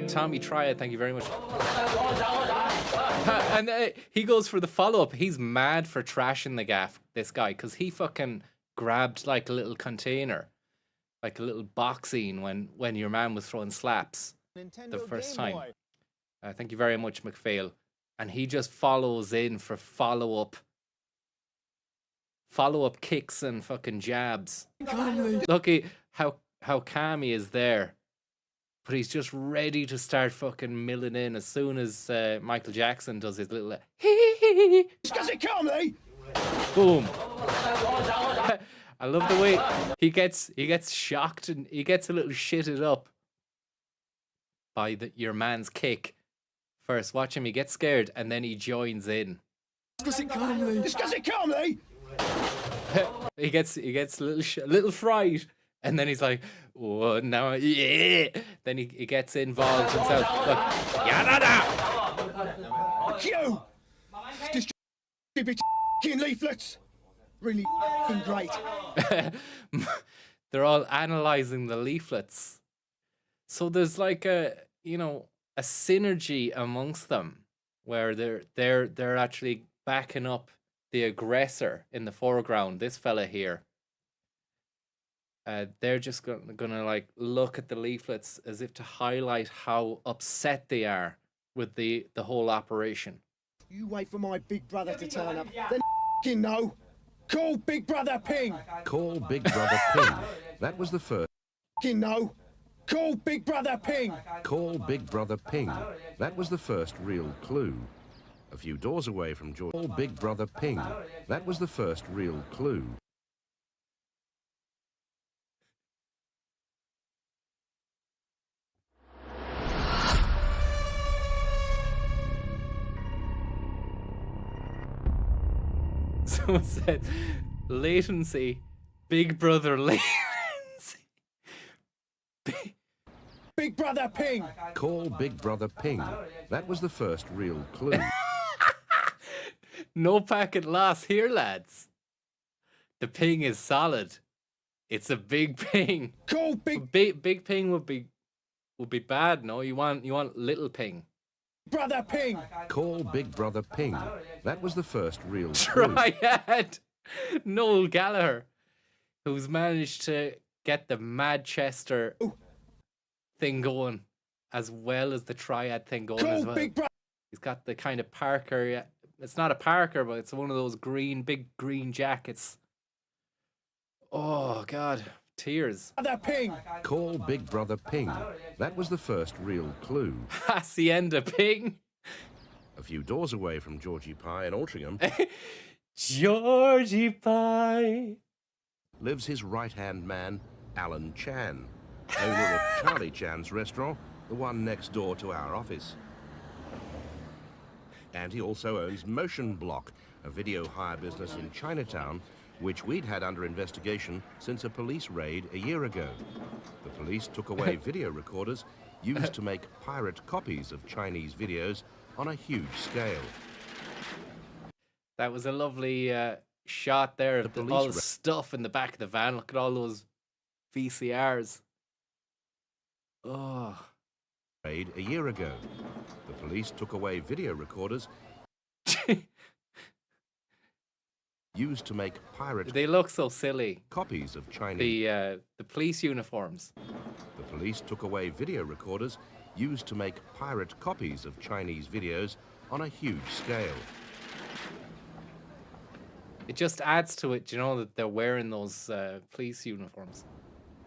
Tommy Triad, thank you very much. And he goes for the follow-up. He's mad for trashing the gaff, this guy, because he fucking grabbed like a little container, like a little boxing when your man was throwing slaps the first time. Thank you very much, McPhail. And he just follows in for follow-up kicks and fucking jabs. Look at how calm he is there. But he's just ready to start fucking milling in as soon as Michael Jackson does his little Discuss it calmly. boom. I love the way he gets shocked and he gets a little shitted up by your man's kick. First, watch him, he gets scared and then he joins in. Discuss it calmly. Discuss it calmly. he gets a little fright. And then he's like, oh, now, yeah. Then he gets involved himself. Look, yada. You! Distribute leaflets! Really great. They're all analysing the leaflets. So there's like a synergy amongst them where they're actually backing up the aggressor in the foreground, this fella here. They're just gonna like look at the leaflets as if to highlight how upset they are with the whole operation. You wait for my big brother to turn up, then you know. Call Big Brother Ping. Call Big Brother Ping. That was the first. You know. Call Big Brother Ping. Call Big Brother Ping. That was the first real clue. A few doors away from George. Call Big Brother Ping. That was the first real clue. Someone said, latency, Big Brother latency. Big Brother Ping. Call Big Brother Ping. That was the first real clue. No packet loss here, lads. The ping is solid. It's a big ping. Call big ping would be bad. No, you want little ping. Brother Ping. Call Big Brother Ping. That was the first real clue. Triad. Noel Gallagher, who's managed to get the Manchester thing going as well as the Triad thing going as well. He's got the kind of Parker. It's not a Parker, but it's one of those big green jackets. Oh God, tears. Brother Ping. Call Big Brother Ping. That was the first real clue. Hacienda Ping. A few doors away from Georgie Pie in Altrincham. Georgie Pie. Lives his right-hand man, Alan Chan, owner of Charlie Chan's restaurant, the one next door to our office. And he also owns Motion Block, a video hire business in Chinatown, which we'd had under investigation since a police raid a year ago. The police took away video recorders used to make pirate copies of Chinese videos on a huge scale. That was a lovely shot there of all the stuff in the back of the van. Look at all those VCRs. Oh. Raid a year ago. The police took away video recorders used to make pirate. They look so silly. Copies of Chinese. The police uniforms. The police took away video recorders used to make pirate copies of Chinese videos on a huge scale. It just adds to it, you know, that they're wearing those police uniforms.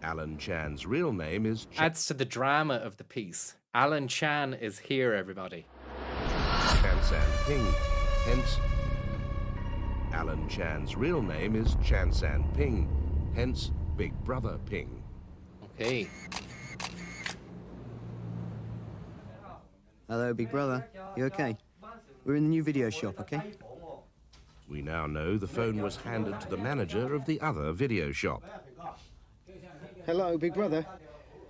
Alan Chan's real name is... Adds to the drama of the piece. Alan Chan is here, everybody. Chan San Ping. Hence, Alan Chan's real name is Chan San Ping. Hence, Big Brother Ping. Okay. Hello, Big Brother. You okay? We're in the new video shop, okay? We now know the phone was handed to the manager of the other video shop. Hello, Big Brother.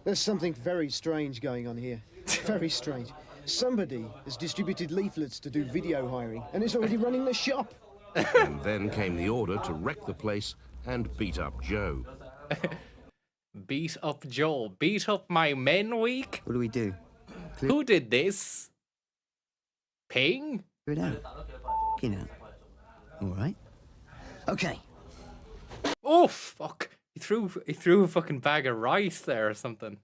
There's something very strange going on here. Very strange. Somebody has distributed leaflets to do video hiring and is already running the shop. And then came the order to wreck the place and beat up Joe. Beat up Joe. Beat up my men week? What do we do? Who did this? Ping? Clear it out. You know. All right. Okay. Oh, fuck. He threw a fucking bag of rice there or something.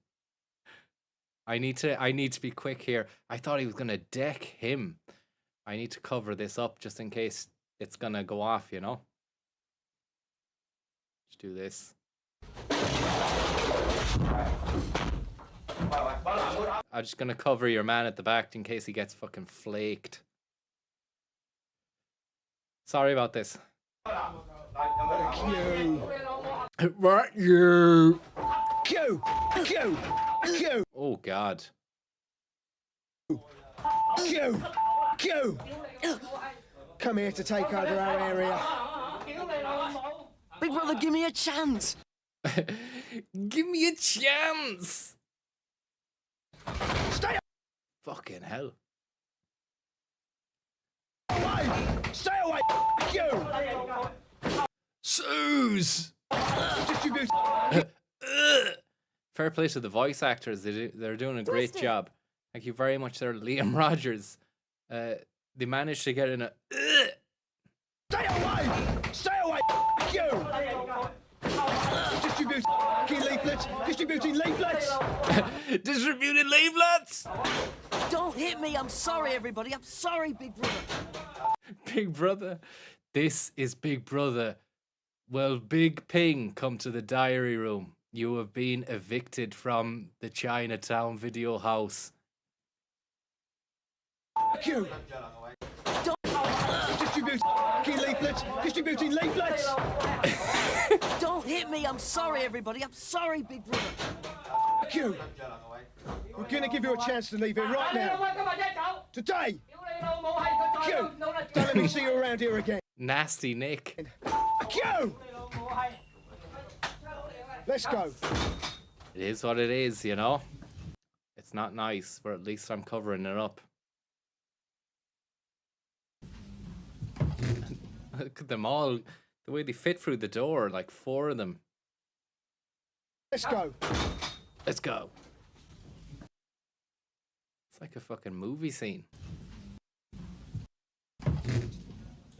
I need to be quick here. I thought he was gonna deck him. I need to cover this up just in case it's gonna go off, you know? Let's do this. I'm just gonna cover your man at the back in case he gets fucking flaked. Sorry about this. Right, you. Q! Q! Q! Oh, God. Q! Q! Come here to take over our area. Big brother, give me a chance. Give me a chance. Stay Fucking hell. away! Stay away! Q! Suze! Distribute. Fair play to the voice actors. They're doing a great job. Thank you very much, there, Liam Rogers. They managed to get in a. Stay away! Stay away! Q! Distribute leaflets! Distributing leaflets! Distributed leaflets! Don't hit me. I'm sorry, everybody. I'm sorry, Big Brother. Big Brother. This is Big Brother. Well, Big Ping, come to the diary room. You have been evicted from the Chinatown video house. Q! Distribute leaflets! Distributing leaflets! Don't hit me. I'm sorry, everybody. I'm sorry, Big Brother. Q! We're gonna give you a chance to leave here right now. Today! Q! Don't let me see you around here again. Nasty Nick. Q! Let's go. It is what it is, you know? It's not nice, but at least I'm covering it up. Look at them all. The way they fit through the door, like 4 of them. Let's go. Let's go. It's like a fucking movie scene.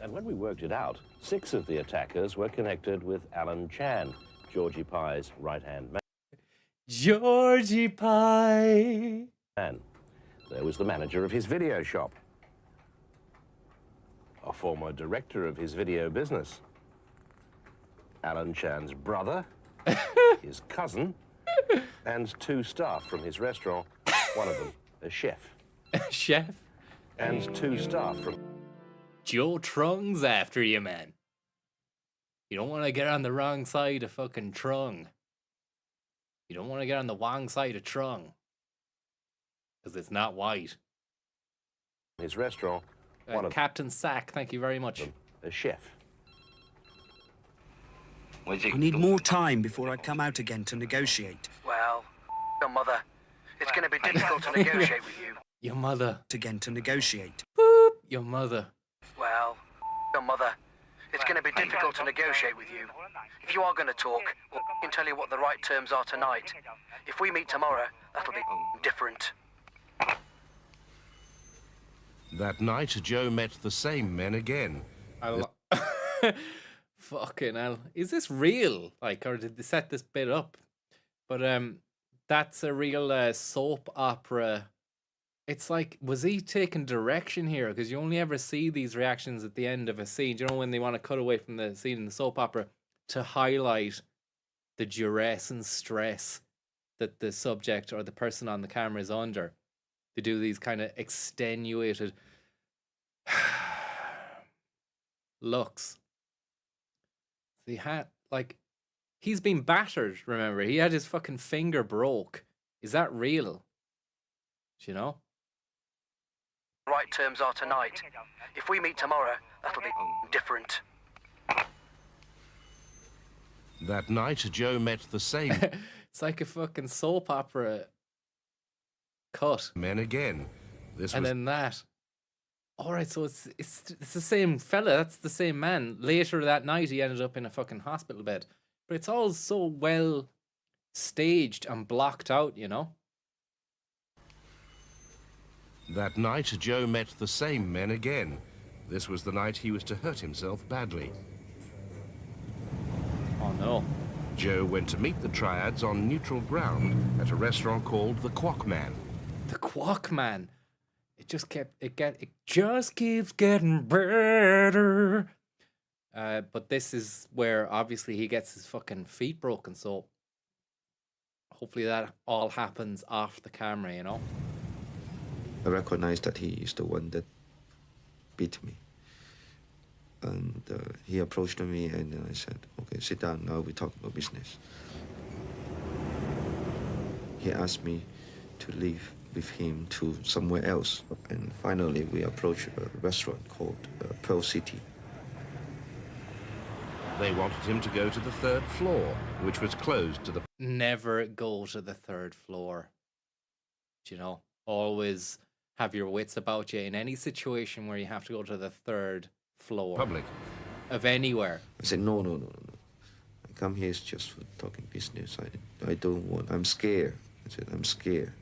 And when we worked it out, 6 of the attackers were connected with Alan Chan, Georgie Pye's right-hand man. Georgie Pye! There was the manager of his video shop, a former director of his video business, Alan Chan's brother, his cousin, and 2 staff from his restaurant, one of them a chef. Chef? And 2 staff from... Joe Trung's after you, man. You don't want to get on the wrong side of fucking Trung. You don't want to get on the wrong side of Trung. Because it's not white. His restaurant, one of Captain Sack, thank you very much. A chef. I need more time before I come out again to negotiate. Well, your mother. It's going to be difficult to negotiate with you. Your mother. Again to negotiate. Boop. Your mother. Well, your mother. It's going to be difficult to negotiate with you. If you are going to talk, well, I can tell you what the right terms are tonight. If we meet tomorrow, that'll be different. That night, Joe met the same men again. Fucking hell. Is this real? Like, or did they set this bit up? But that's a real soap opera. It's like, was he taking direction here? Because you only ever see these reactions at the end of a scene. Do you know when they want to cut away from the scene in the soap opera to highlight the duress and stress that the subject or the person on the camera is under? They do these kind of extenuated looks. He had, like, he's been battered, remember? He had his fucking finger broke. Is that real? Do you know? The right terms are tonight. If we meet tomorrow, that'll be different. That night, Joe met the same... It's like a fucking soap opera cut. Men again. And then that. All right, so it's the same fella. That's the same man. Later that night, he ended up in a fucking hospital bed. But it's all so well staged and blocked out, you know? That night, Joe met the same men again. This was the night he was to hurt himself badly. Oh, no. Joe went to meet the Triads on neutral ground at a restaurant called the Quackman. The Quackman. It just keeps getting better. But this is where obviously he gets his fucking feet broken, so hopefully that all happens off the camera, you know? I recognized that he is the one that beat me. And he approached me and then I said, okay, sit down, now we talk about business. He asked me to leave with him to somewhere else. And finally, we approached a restaurant called Pearl City. They wanted him to go to the 3rd floor, which was closed to the... Never go to the 3rd floor. Do you know? Always have your wits about you in any situation where you have to go to the 3rd floor. Public. Of anywhere. I said, no. I come here just for talking business. I don't want... I'm scared. I said, I'm scared.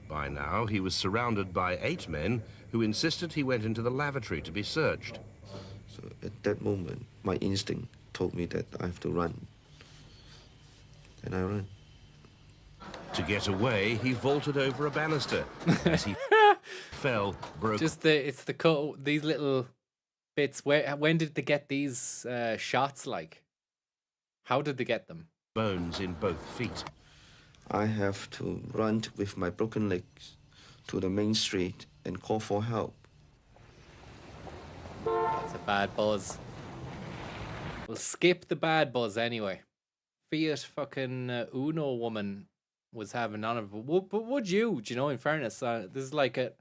By now, he was surrounded by 8 men who insisted he went into the lavatory to be searched. So at that moment, my instinct told me that I have to run. And I ran. To get away, he vaulted over a banister. As he fell, broke... Just these little bits. When did they get these shots, like? How did they get them? Bones in both feet. I have to run with my broken legs to the main street and call for help. That's a bad buzz. We'll skip the bad buzz anyway. Fiat fucking Uno woman was having none of it. But would you? Do you know, in fairness, this is like at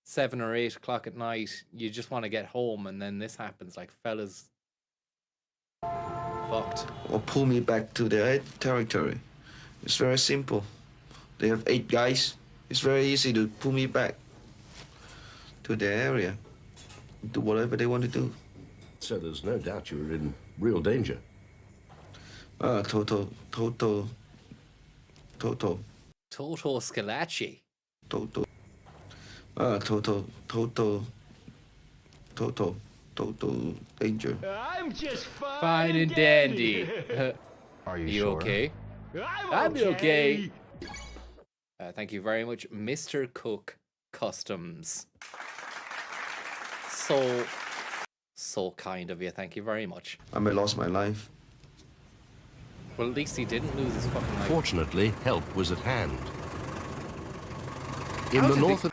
7 or 8 o'clock at night. You just want to get home and then this happens. Like, fellas fucked. Or pull me back to their territory. It's very simple. They have 8 guys. It's very easy to pull me back to their area. Do whatever they want to do. So there's no doubt you were in real danger. Toto Scalacci. Toto danger. I'm just Fine and dandy. Are you sure? okay? I'm okay. Thank you very much, Mr. Cook Customs. So kind of you. Thank you very much. I may lost my life. Well, at least he didn't lose his fucking life. Fortunately, help was at hand.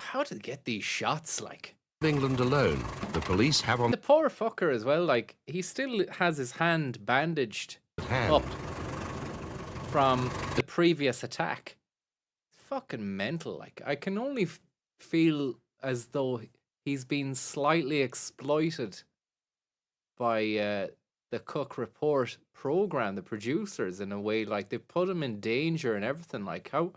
How did they get these shots, like? Of England alone, the police have on the poor fucker as well. Like, he still has his hand bandaged up from the previous attack. It's fucking mental. Like, I can only feel as though he's been slightly exploited by the Cook Report program, the producers, in a way. Like, they put him in danger and everything. Like, how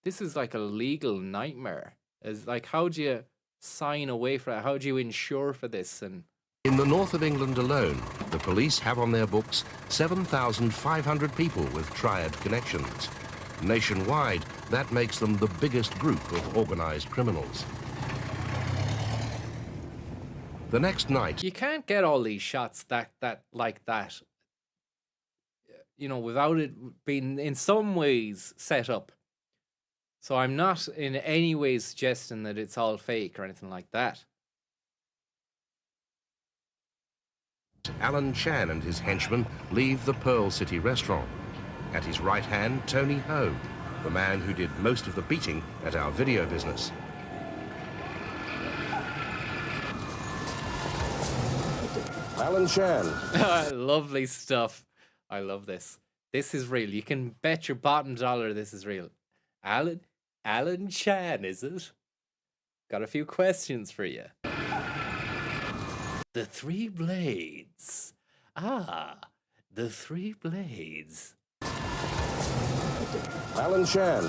this is like a legal nightmare. Is like, how do you sign away for it? How do you insure for this? And in the north of England alone, the police have on their books 7,500 people with Triad connections. Nationwide, that makes them the biggest group of organized criminals. The next night, you can't get all these shots like that, you know, without it being in some ways set up. So I'm not in any way suggesting that it's all fake or anything like that. Alan Chan and his henchmen leave the Pearl City restaurant. At his right hand, Tony Ho, the man who did most of the beating at our video business. Alan Chan. Lovely stuff. I love this. This is real. You can bet your bottom dollar this is real. Alan Chan, is it? Got a few questions for you. The 3 blades. Ah, the 3 blades. Alan Chan.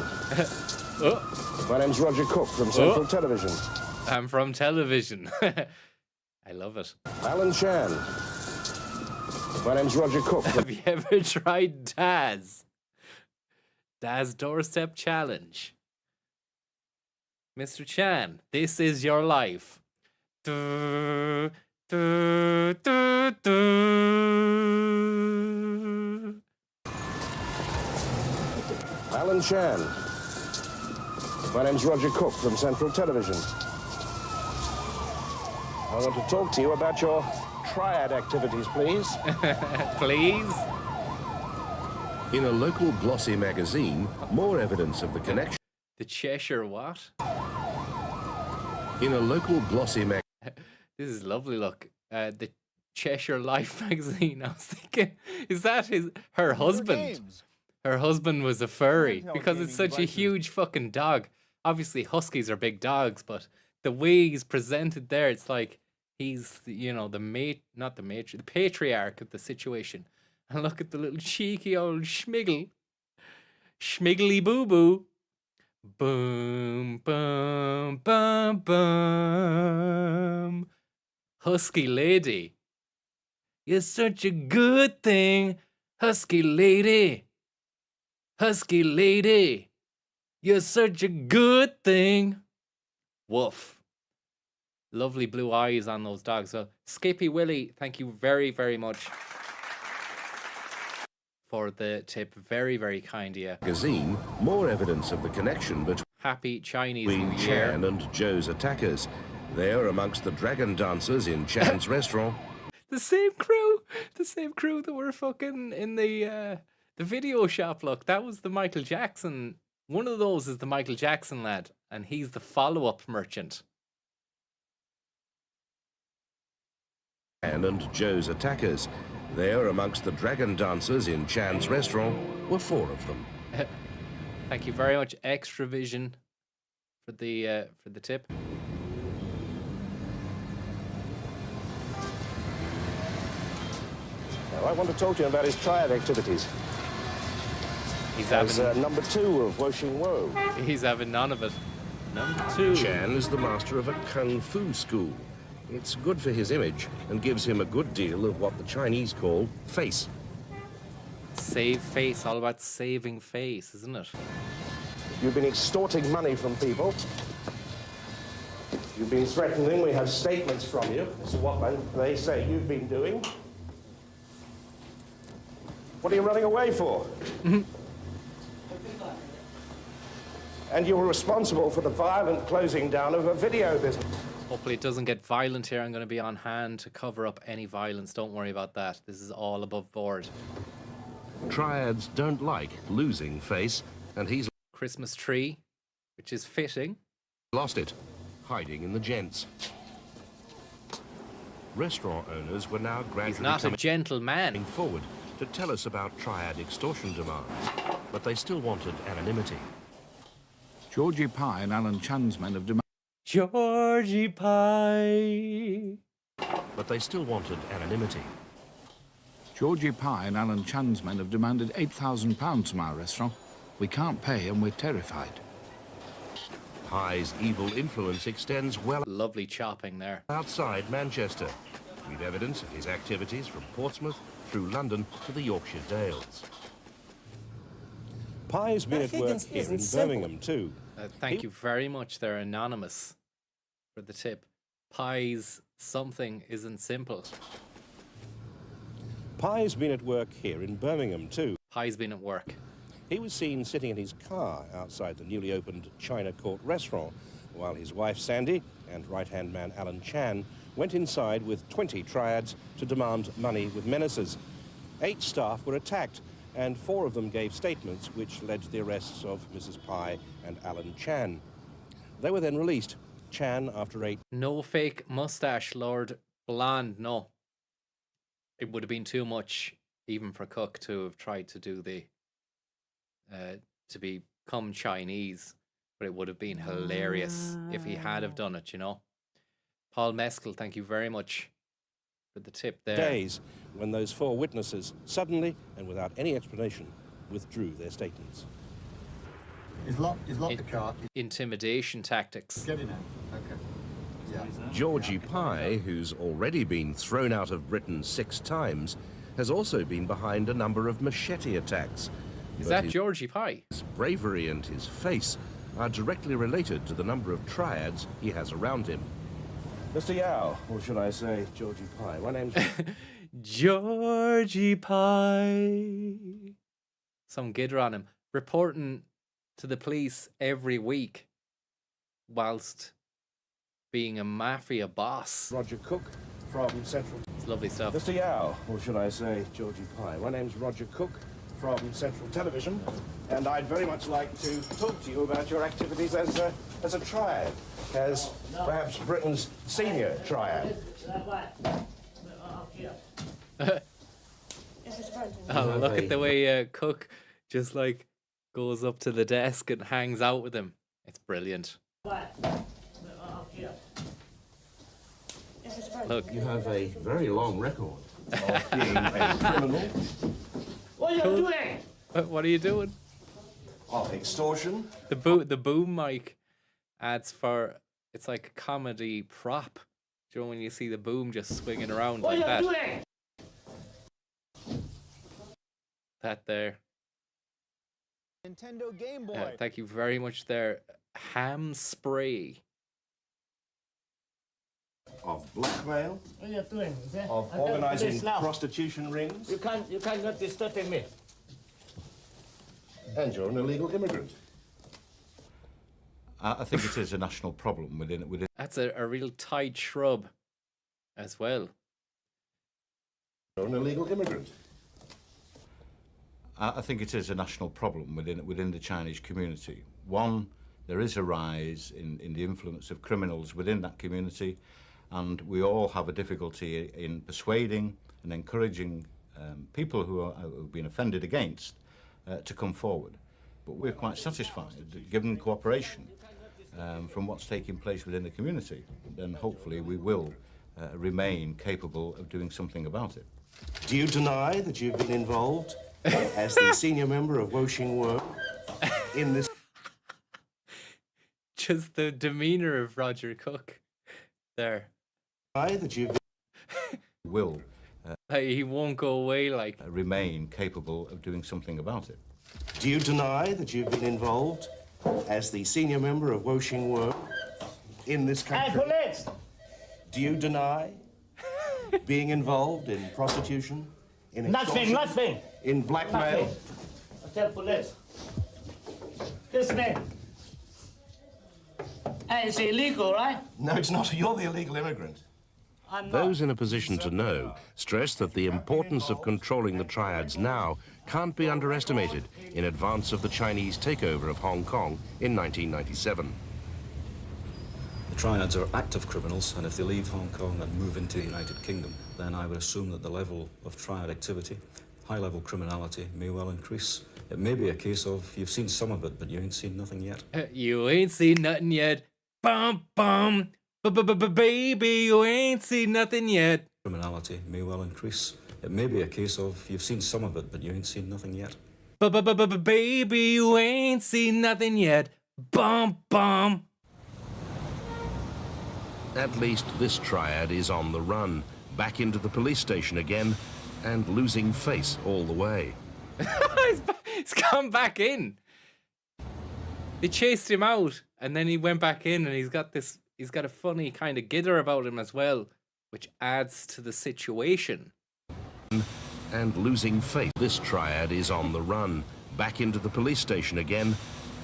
Oh. My name's Roger Cook from Central Television. I'm from television. I love it. Alan Chan. My name's Roger Cook. Have you ever tried Daz? Daz Doorstep Challenge. Mr. Chan, this is your life. Du, du, du, du. Alan Chan. My name's Roger Cook from Central Television. I want to talk to you about your triad activities, please. Please? In a local glossy magazine, more evidence of the connection. The Cheshire what? In a local glossy magazine. This is lovely, look. The Cheshire Life magazine. I was thinking, is that her husband? Her husband was a furry because it's such a huge fucking dog. Obviously, huskies are big dogs, but the way he's presented there, it's like he's, you know, the patriarch of the situation. And look at the little cheeky old schmiggle. Schmiggly boo boo. Boom, boom, boom, boom. Husky lady. You're such a good thing, husky lady. Husky lady. You're such a good thing. Woof. Lovely blue eyes on those dogs. So, Skippy Willie, thank you very, very much for the tip. Very, very kind of you. Magazine, more evidence of the connection Happy Chinese between New Year. Chan and Joe's attackers. They're amongst the dragon dancers in Chan's restaurant. The same crew that were fucking in the video shop. Look, that was the Michael Jackson. One of those is the Michael Jackson lad, and he's the follow-up merchant. Chan and Joe's attackers. There, amongst the dragon dancers in Chan's restaurant, were 4 of them. Thank you very much, Extra Vision, for the tip. Now, I want to talk to you about his triad activities. He's As having number 2 of Woshing Wo. He's having none of it. Number 2. Chan is the master of a kung fu school. It's good for his image and gives him a good deal of what the Chinese call face. Save face, all about saving face, isn't it? You've been extorting money from people. You've been threatening. We have statements from you as to what they say you've been doing. What are you running away for? And you're responsible for the violent closing down of a video business. Hopefully it doesn't get violent here. I'm going to be on hand to cover up any violence. Don't worry about that. This is all above board. Triads don't like losing face, and he's Christmas tree, which is fitting. Lost it, hiding in the gents. Restaurant owners were now gradually He's not a gentleman. Forward to tell us about triad extortion demands, but they still wanted anonymity. Georgie Pye and Alan Chan's men have demanded... Georgie Pye. But they still wanted anonymity. Georgie Pye and Alan Chan's men have demanded £8,000 from our restaurant. We can't pay and we're terrified. Pye's evil influence extends well... Lovely chopping there. ...outside Manchester. We've evidence of his activities from Portsmouth through London to the Yorkshire Dales. Pye's been at work here in Birmingham too. Thank you very much. They're anonymous for the tip. Pye's something isn't simple. Pye's been at work here in Birmingham too. Pye's been at work. He was seen sitting in his car outside the newly opened China Court restaurant, while his wife Sandy and right-hand man Alan Chan went inside with 20 triads to demand money with menaces. 8 staff were attacked, and 4 of them gave statements which led to the arrests of Mrs. Pye and Alan Chan. They were then released. Chan, after 8... No fake mustache, Lord Blonde, no. It would have been too much, even for Cook, to have tried to do the... to become Chinese. But it would have been hilarious if he had have done it, you know. Paul Meskel, thank you very much for the tip there. Days when those 4 witnesses suddenly and without any explanation withdrew their statements. He's locked the car. Intimidation tactics. Get in there. Okay. Yeah. Georgie Pye, who's already been thrown out of Britain 6 times, has also been behind a number of machete attacks. Is But that his Georgie Pye? bravery and his face are directly related to the number of triads he has around him. Mr. Yao, or should I say Georgie Pye? My name's... Georgie Pye. Some gidder on him, reporting to the police every week whilst being a mafia boss. Roger Cook from Central... It's lovely stuff. Mr. Yao, or should I say Georgie Pye? My name's Roger Cook from Central Television, and I'd very much like to talk to you about your activities as a triad, as perhaps Britain's senior triad. Oh, look at the way Cook just like goes up to the desk and hangs out with him. It's brilliant. Look. You have a very long record of being a criminal. What are you doing? What are you doing? Of extortion. The boom mic adds for, it's like a comedy prop. Do you know when you see the boom just swinging around What like are you that? doing? That there. Nintendo Game Boy. Thank you very much there. Ham spray. Of blackmail. What are you doing? Of organising prostitution rings. You cannot disturb me. And you're an illegal immigrant. I think it is a national problem within. That's a real tight shrub as well. You're an illegal immigrant. I think it is a national problem within the Chinese community. One, there is a rise in the influence of criminals within that community, and we all have a difficulty in persuading and encouraging people who've been offended against to come forward. But we're quite satisfied that given cooperation from what's taking place within the community, then hopefully we will remain capable of doing something about it. Do you deny that you've been involved as the senior member of Woshing Work in this? Just the demeanor of Roger Cook there. That you've will he won't go away like remain capable of doing something about it. Do you deny that you've been involved as the senior member of Woshing Work in this country? Hey, police! Do you deny being involved in prostitution, in extortion, Nothing. in blackmail? Nothing. I tell police. This man. Hey, it's illegal, right? No, it's not. You're the illegal immigrant. Those in a position to know stress that the importance of controlling the triads now can't be underestimated in advance of the Chinese takeover of Hong Kong in 1997. The triads are active criminals, and if they leave Hong Kong and move into the United Kingdom, then I would assume that the level of triad activity, high-level criminality, may well increase. It may be a case of you've seen some of it, but you ain't seen nothing yet. You ain't seen nothing yet. Bum bum. Baby, you ain't seen nothing yet. Criminality may well increase. It may be a case of you've seen some of it, but you ain't seen nothing yet. Baby, you ain't seen nothing yet. Bum bum. At least this triad is on the run, back into the police station again, and losing face all the way. He's come back in. They chased him out, and then he went back in, and he's got a funny kind of gidder about him as well, which adds to the situation. And losing face. This triad is on the run, back into the police station again,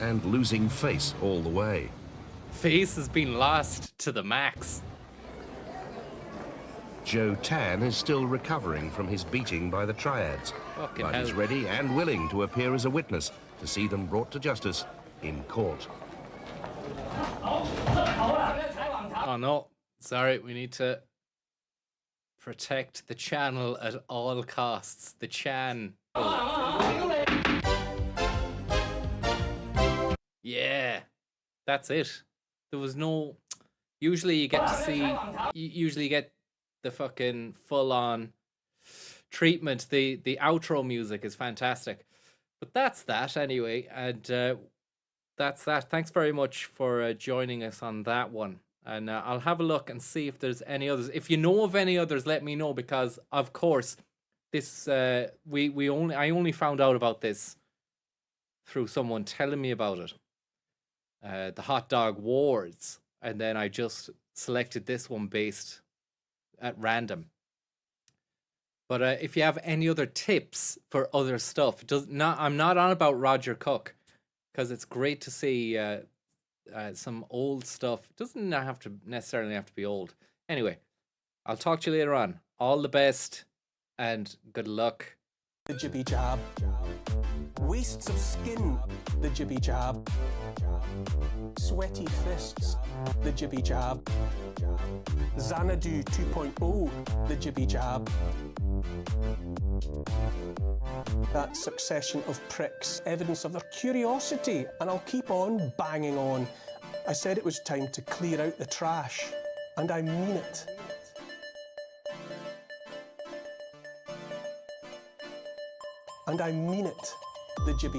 and losing face all the way. Face has been lost to the max. Joe Tan is still recovering from his beating by the triads, Fucking but hell. is ready and willing to appear as a witness to see them brought to justice in court. Oh no, sorry, we need to protect the channel at all costs. The Chan. Yeah, that's it. There was no. Usually you get to see. Usually you get the fucking full-on treatment. The outro music is fantastic, but that's that anyway. And that's that. Thanks very much for joining us on that one. And I'll have a look and see if there's any others. If you know of any others, let me know, because of course this I only found out about this through someone telling me about it. The hot dog wars, and then I just selected this one based at random. But if you have any other tips for other stuff, I'm not on about Roger Cook, because it's great to see some old stuff. It doesn't necessarily have to be old. Anyway, I'll talk to you later on. All the best and good luck. The jibby jab. Wastes of skin. The jibby jab. Sweaty fists. The jibby jab. Xanadu 2.0. The jibby jab. That succession of pricks, evidence of their curiosity, and I'll keep on banging on. I said it was time to clear out the trash, and I mean it. And I mean it, the jibby.